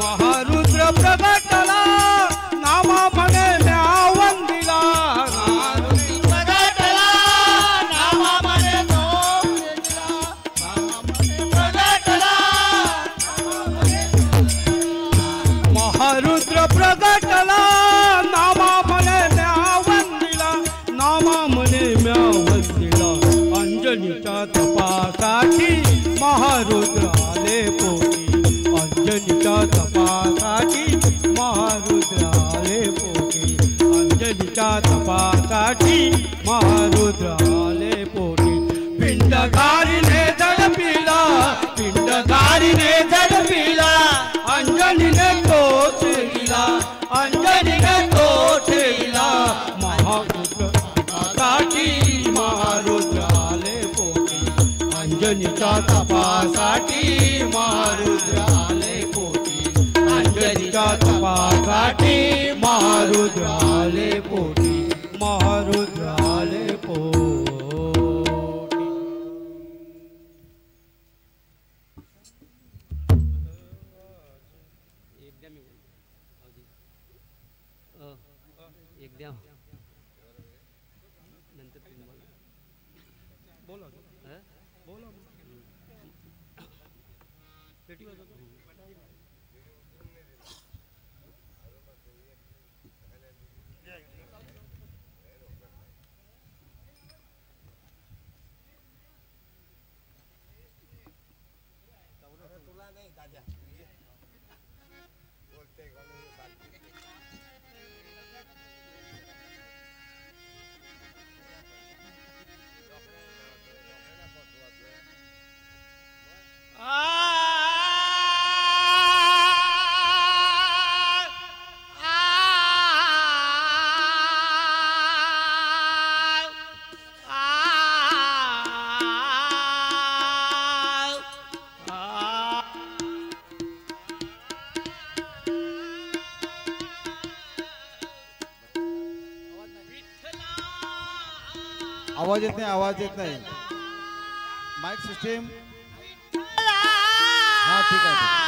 Speaker 2: महारुद्र प्रगटला नामा म्हणे म्या वंदिला महारुद्र प्रगटला नामा म्हणे तो प्रगटला महारुद्र प्रगटला नामा म्हणे म्या वंदिला नामा म्हणे म्या वंदिला अंजनीच्या तपासाठी महारुद्र आले पोटी अंजनीच्या तपासाठी महारुद्र आले पोटी अंजनीच्या तपासाठी महारुद्र आले पोटी पिंडकारीने झडपिला पिंडकारीने झडपिला अंजनीने तो ठेविला अंजनीने तो ठेविला महारुद्र तपासाठी महारुद्र आले पोटी अंजनीच्या तपासाठी महारुद्र आले पोटी अंजनीच्या तपासाठी महारुद्र आले पोटी महारुद्र आले पोटी
Speaker 4: एकदम नंतर तुम्ही बोला
Speaker 2: बोला
Speaker 3: तुला नाही दादा बोलते
Speaker 1: आवाज येत नाही आवाज येत नाही माइक सिस्टम हा ठीक आहे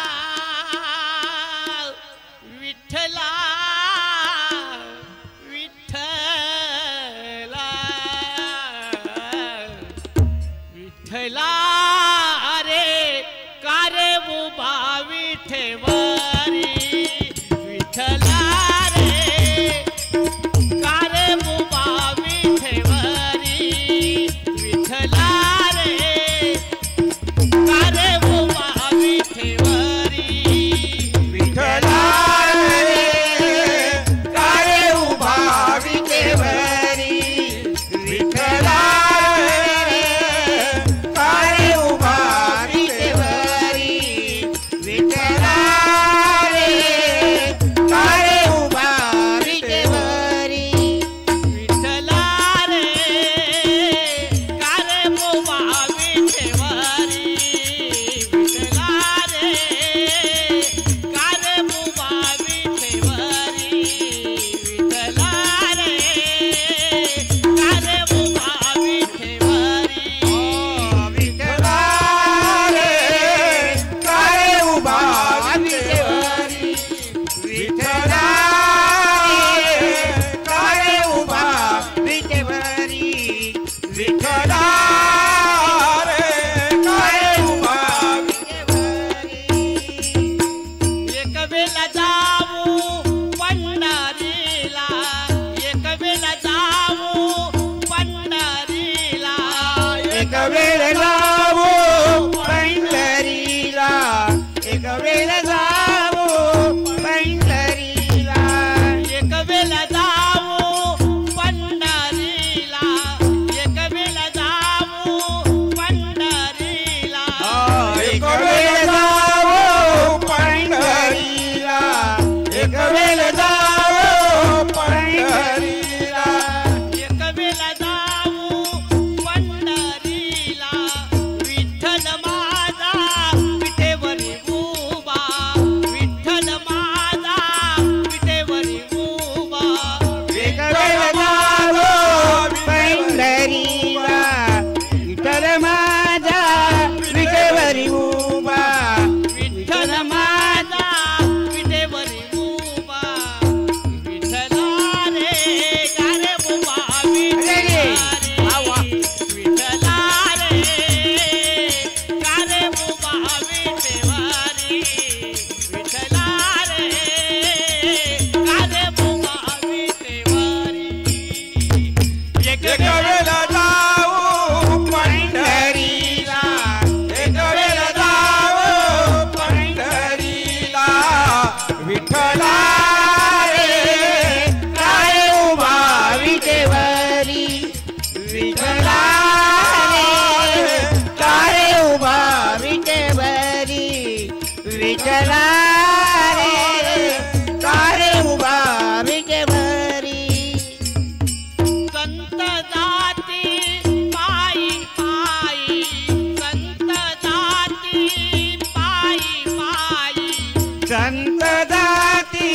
Speaker 3: संत जाती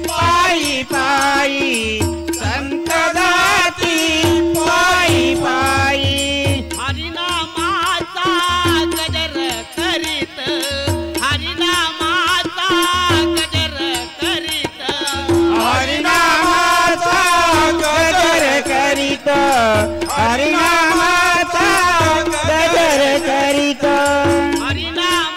Speaker 3: पायी पायी संत जाती पायी पायी
Speaker 4: हरिनामाचा गजर करीत हरिनामाचा गजर करीत
Speaker 3: हरिनामाचा गजर करीत हरिनामाचा गजर करीत
Speaker 4: हरिनामाचा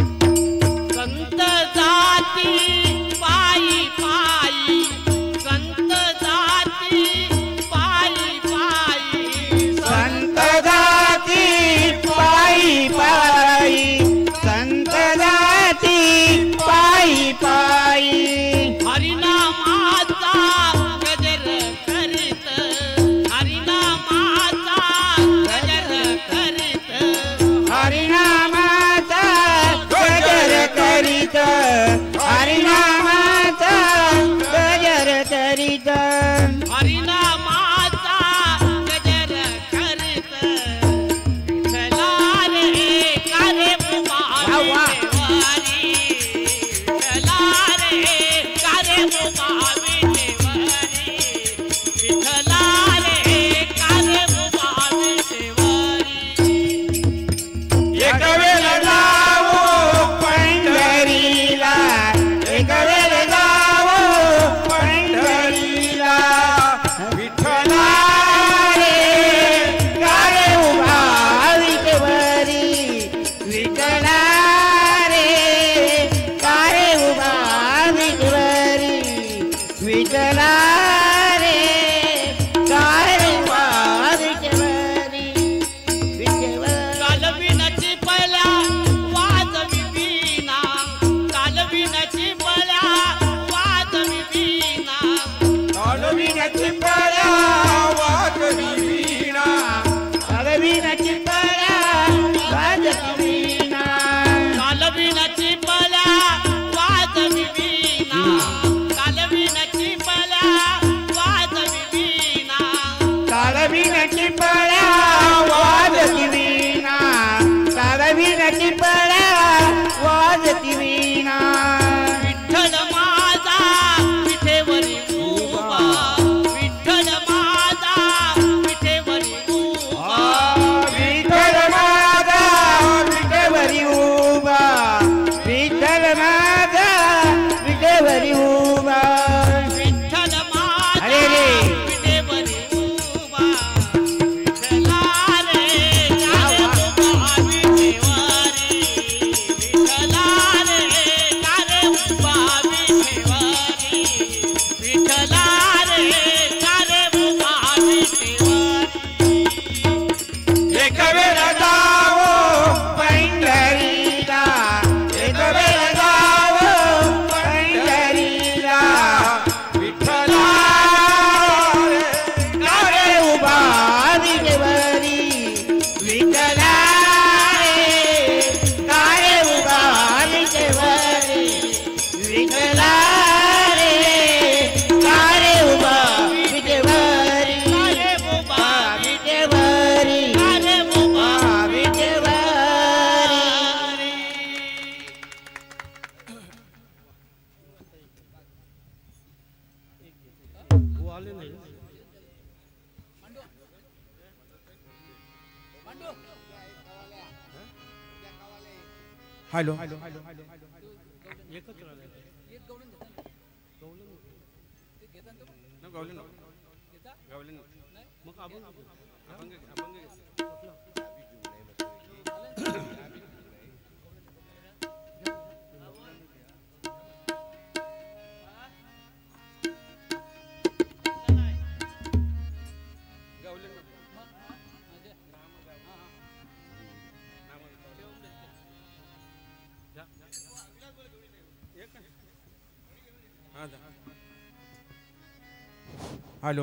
Speaker 4: संत जाती पायी पायी संत जाती पायी पायी
Speaker 3: संत जाती पायी पायी संत जाती पायी पायी
Speaker 4: हरिनामाचा गजर करीत हरिनामाचा गजर करीत
Speaker 3: हरिनामाचा गजर करीत हरिनामाचा गजर करीत
Speaker 4: हरिनामाचा गजर करीत विठ्ठला रे कारे मुमावी देवारी विठ्ठला रे कारे मुमावी देवारी विठ्ठला रे कारे मुमावी देवारी
Speaker 3: एक वेळ जावो पंढरीला एक वेळ जावो पंढरीला विठ्ठला रे कारे उभा विठवरी विठ्ठला रे कारे उभा विठवरी विठ्ठला रे कारे उभा विठवरी विठवरी
Speaker 4: कालविनाची पल्या वाजवी वीणा कालविनाची पल्या वाजवी वीणा
Speaker 3: कालविनाची पळ्या वाजवी वीणा कालविनाची पळ्या वाजवी वीणा
Speaker 4: कालविनाची पल्या वाजवी वीणा कालविनाची पल्या वाजवी वीणा
Speaker 3: कालविनाची पळ्या वाजती वीणा कालविनाची पळ्या वाजती वीणा
Speaker 4: विठ्ठल माझा विठेवरी उभा विठ्ठल माझा विठेवरी उभा
Speaker 3: विठ्ठल माझा विठेवरी उभा विठ्ठल माझा विठेवरी उभा
Speaker 4: विठ्ठल माझा
Speaker 3: अरे रे.
Speaker 4: विठेवरी उभा विठ्ठला रे कारे उभा विठेवरी विठ्ठला रे कारे उभा विठेवरी विठ्ठला रे कारे उभा विठेवरी
Speaker 3: एक वेळ जावो पंढरीला एक वेळ जावो पंढरीला विठ्ठला रे उभा विठवरी विठ्ठला रे कारे उभा विठवरी विठ्ठला रे कारे उभा विठवरी
Speaker 4: कारे उभा
Speaker 3: विठवरी
Speaker 4: कारे उभा
Speaker 3: विठवरी
Speaker 1: हॅलो हॅलो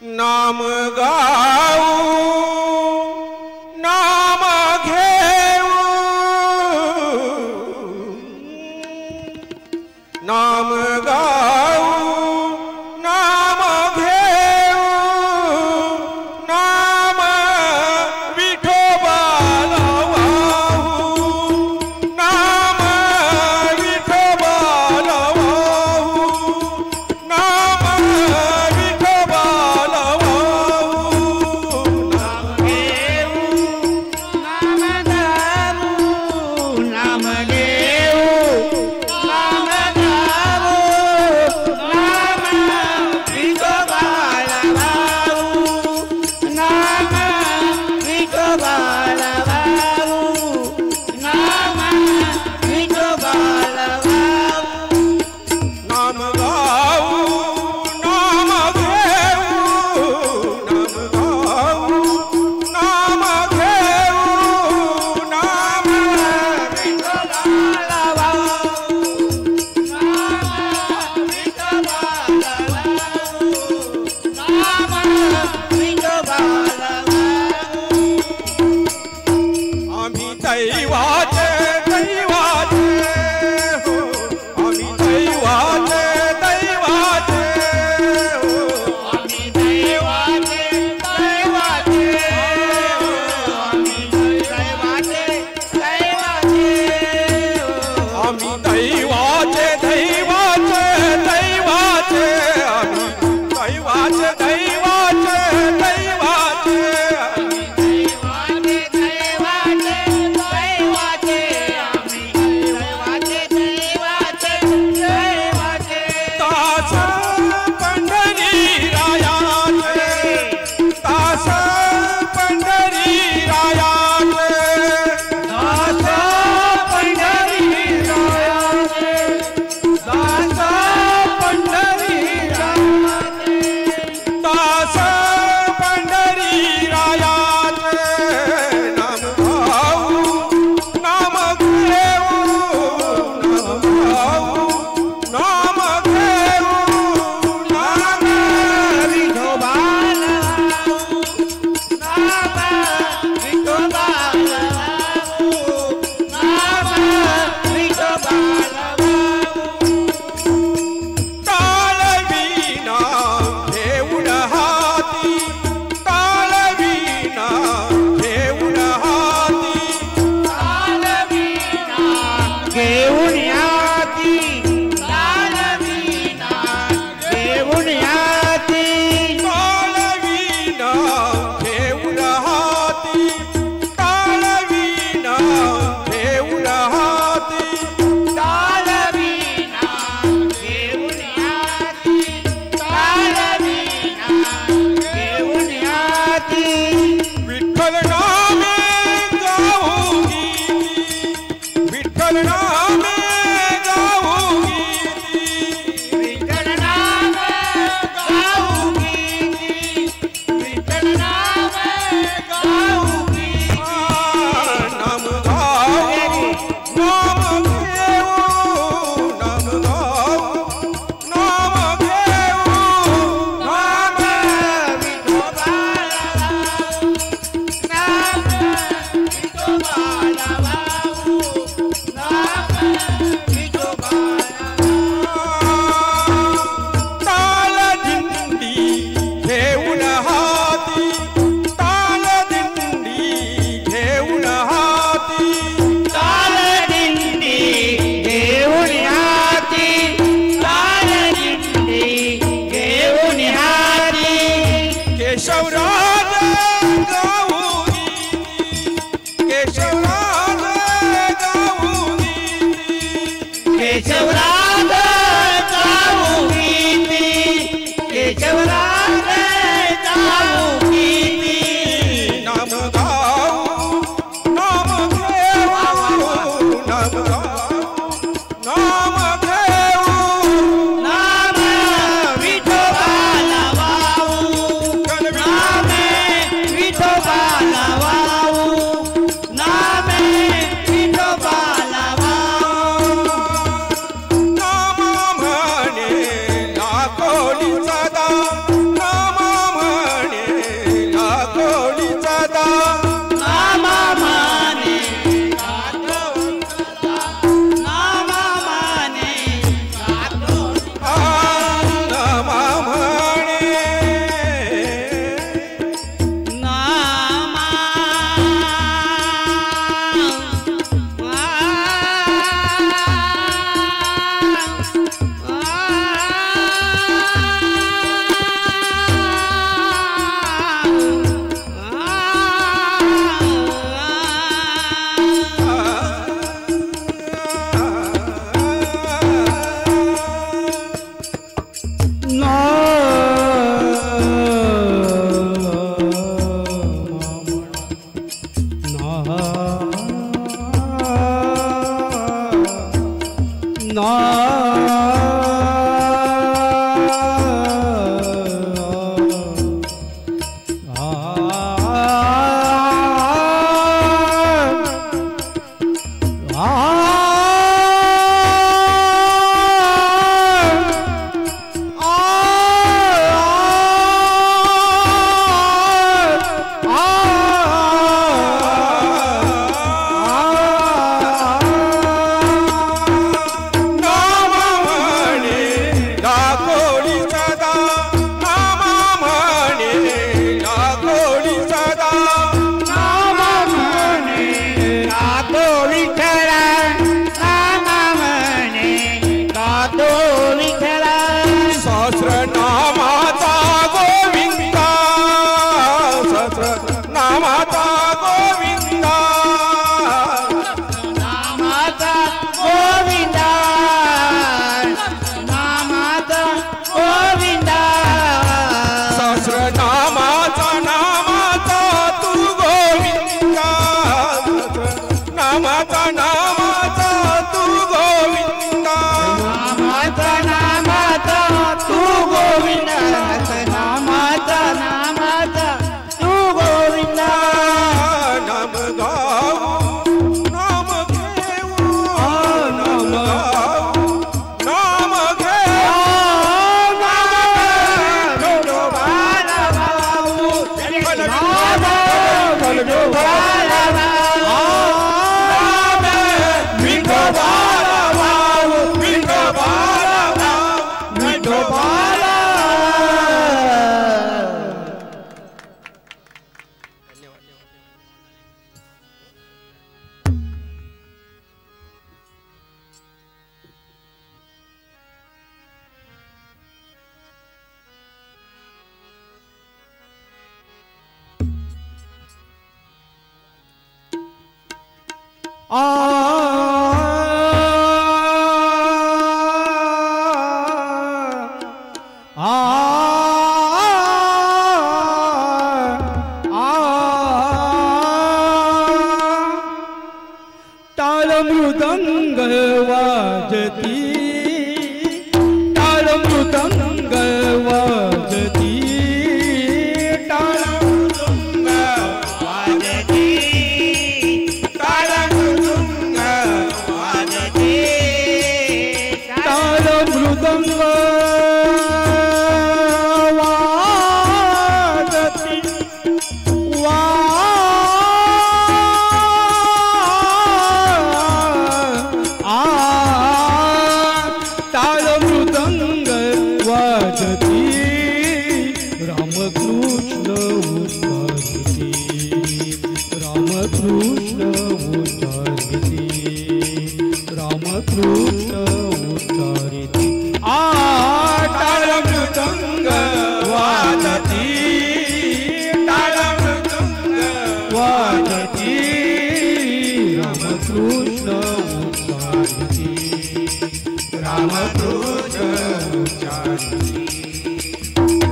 Speaker 3: नाम गाऊ नाम घेऊ नाम गाऊ नाम घेऊ नाम विठोबाला वाहू नाम विठोबाला वाहू नाम विठोबाला दैवाचे दैवाचे हो आम्ही दैवाचे दैवाचे हो आम्ही दैवाचे दैवाचे आम्ही दैवाचे दैवाचे आम्ही दैवाचे दैवाचे दैवाचे आम्ही दैवाचे दैवाचे दैवाचे
Speaker 2: आ आ टाळ मृदंग वाजती टाळ मृदंग वाजती टाळ
Speaker 3: मृदुंग वाजते टाळ मृदुंग वाजते
Speaker 2: टाळ मृदंग वाजती टाळ मृदंग वाजती रामकृष्ण उच्चारती रामकृष्ण उच्चारती रामकृष्ण उच्चारती टाळ मृदंग वाजती टाळ मृदंग वाजती रामकृष्ण उच्चारती
Speaker 3: रामकृष्ण उच्चारती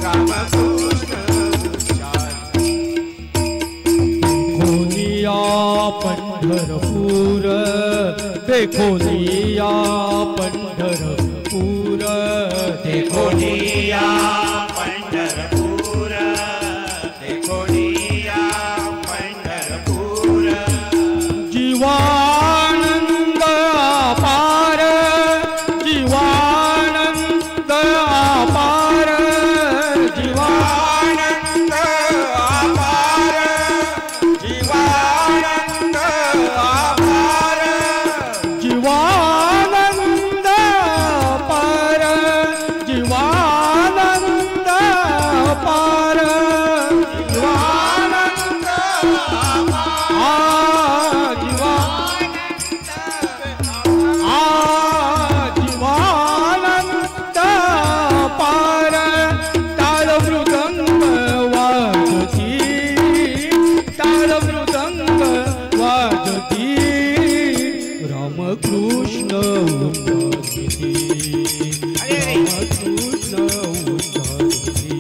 Speaker 3: रामकृष्ण उच्चारती
Speaker 2: देखोनिया पंढरपूर देखोनिया पंढरपूर
Speaker 3: देखोनिया पंढरपूर देखोनिया पंढरपूर
Speaker 2: जीवानंद अपार जीवानंद अपार
Speaker 3: जीवानंद अपार जीवानंद अपार
Speaker 2: जीवानंद अपार जीवानंद अपार
Speaker 3: जीवानंद
Speaker 2: जीवानंद पार टाळ मृदंग वाजती टाळ मृदंग वाजती रामकृष्ण उच्चारती रामकृष्ण उच्चारती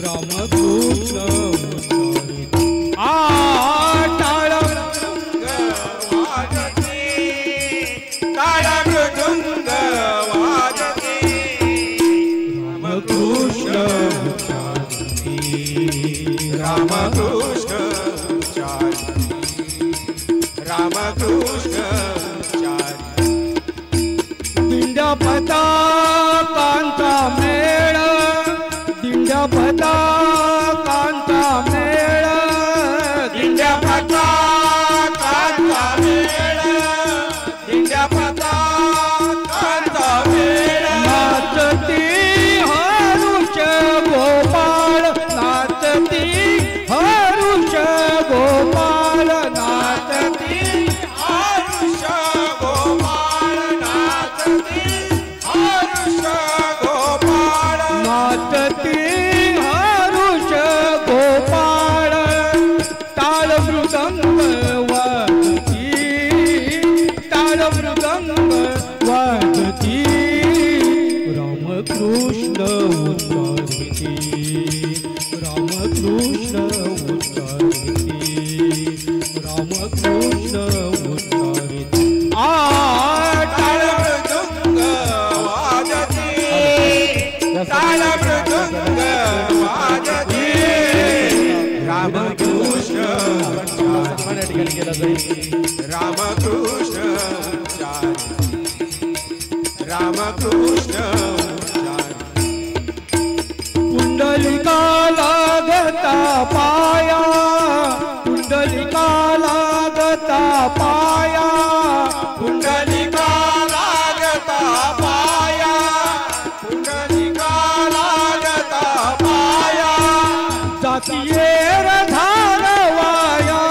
Speaker 2: रामकृष्ण उच्चारती टाळ
Speaker 3: वाजते टाळ मृदुंग वाजते
Speaker 2: रामकृष्ण उच्चारती
Speaker 3: रामकृष्ण उच्चारती रामकृष्ण उच्चारती
Speaker 2: दिंड्या पताकांचा मेळ दिंड्या पताकांचा मेळ
Speaker 3: दिंड्या पताकांचा मेळ दिंड्या पताकांचा मेळ
Speaker 2: नाचती हरुष गोपाळ नाचती हरुष गोपाळ नाचती
Speaker 3: हरुष गोपाळ नाचती हरुष गोपाळ
Speaker 2: नाचती हरुष गोपाळ टाळ मृदंग वाजती टाळ मृदंग वाजती रामकृष्ण उच्चारती रामकृष्ण उच्चारती रामकृष्ण उच्चारती
Speaker 3: टाळ मृदुंग वाजते टाळ मृदुंग वाजते रामकृष्ण उच्चारती रामकृष्ण उच्चारती रामकृष्ण उच्चारती
Speaker 2: पुंडलिका लागता पाया पुंडलिका लागता पाया
Speaker 3: पुंडलिका लागता पाया पुंडलिका लागता पाया
Speaker 2: जातीयेर धारवाया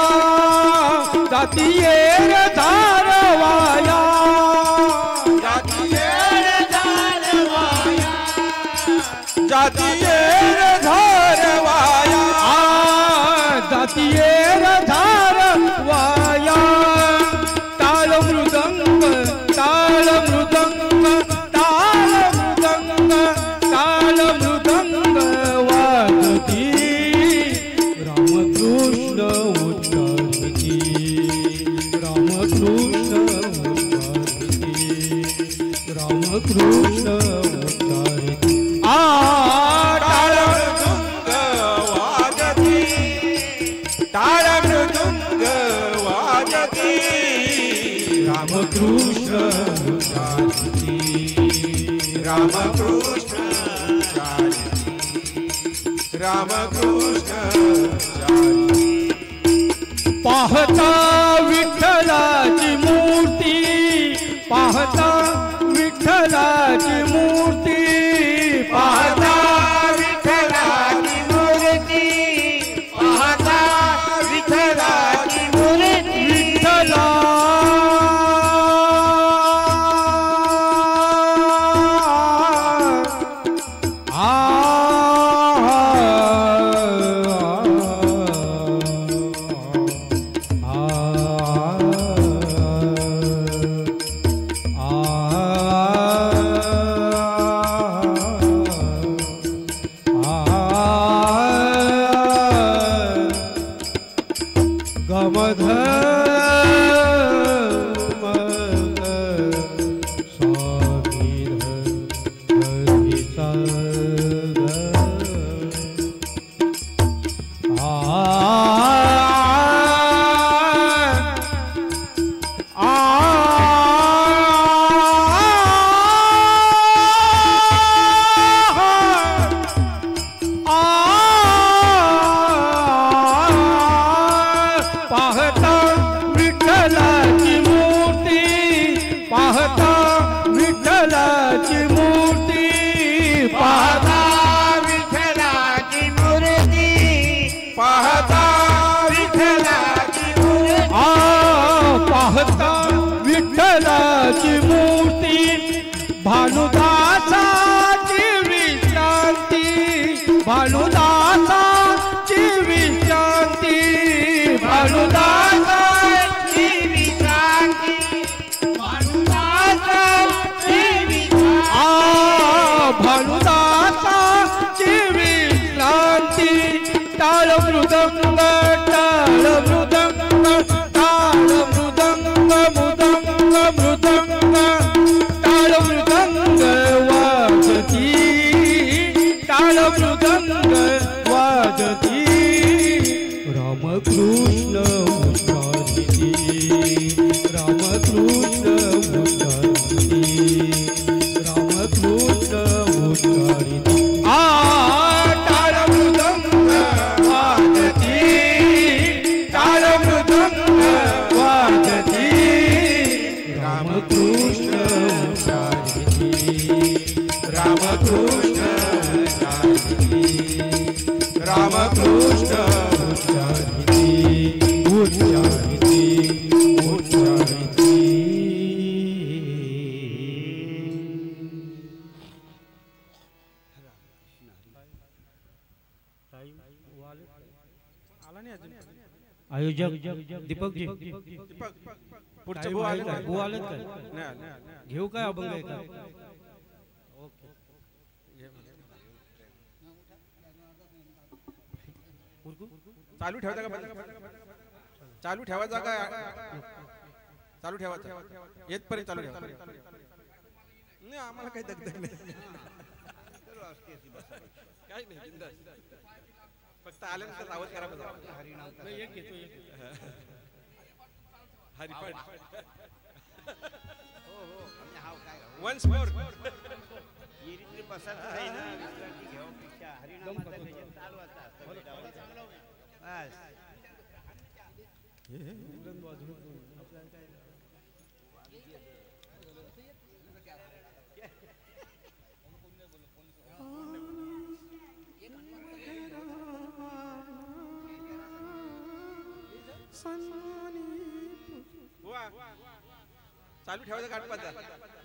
Speaker 2: जातीयेर धारवाया
Speaker 3: जातीयेर धारवाया जातीयेर धारवाया
Speaker 2: जातीयेर धारवाया रामकृष्ण उच्चारिती रामकृष्ण उच्चारिती रामकृष्ण उच्चारिती
Speaker 3: टाळ मृदुंग वाजती टाळ मृदुंग वाजती
Speaker 2: रामकृष्ण उच्चारिती
Speaker 3: रामकृष्ण रामकृष्ण
Speaker 2: पाहता विठ्ठलाची मूर्ती पाहता विठ्ठलाची मूर्ती
Speaker 3: पाहता विठ्ठलाची मूर्ती पाहता विठ्ठलाची मूर्ती
Speaker 2: विठ्ठला विठ्ठलाची मूर्ती भानुदासाची विश्रांती भानुदासाची विश्रांती भानुदासाची विश्रांती भानुदासाची भानुदासाची विश्रांती टाळ मृदंग टाळ मृदंग टाळ मृदंग मृदंग टाळ मृदंग वाजती टाळ मृदंग वाजती रामकृष्ण उच्चारिती रामकृष्ण उच्चारिती रामकृष्ण उच्चारिती टाळ मृदंग वाजती टाळ मृदंग वाजती रामकृष्ण उच्चारिती रामकृष्ण उच्चारिती रामकृष्ण उच्चारिती उच्चारिती उच्चारिती आयोजक दीपक जी
Speaker 3: पुढचे भाऊ आले काय?
Speaker 2: भाऊ आलेत काय
Speaker 3: नाही.
Speaker 2: घेऊ काय अभंग आहे का
Speaker 3: चालू ठेवायचा का बंद? चालू ठेवायचा का चालू ठेवायचा येतपर्यंत चालू ठेवा नाही आम्हाला काही दगदग नाही
Speaker 4: काय नाही बिंदास
Speaker 3: फक्त आल्यानंतर आवाज करा बघा.
Speaker 2: नाही, एक घेतो एक
Speaker 3: हरिपाठ
Speaker 4: हो हो आम्ही हाव काय
Speaker 3: वन्स मोर
Speaker 4: येरीतले बसायचं आहे ना विश्रांती घ्यावपेक्षा हरिनामाचा त्याच्यात चालू असता बस
Speaker 3: चालू ठेवायचा गाठ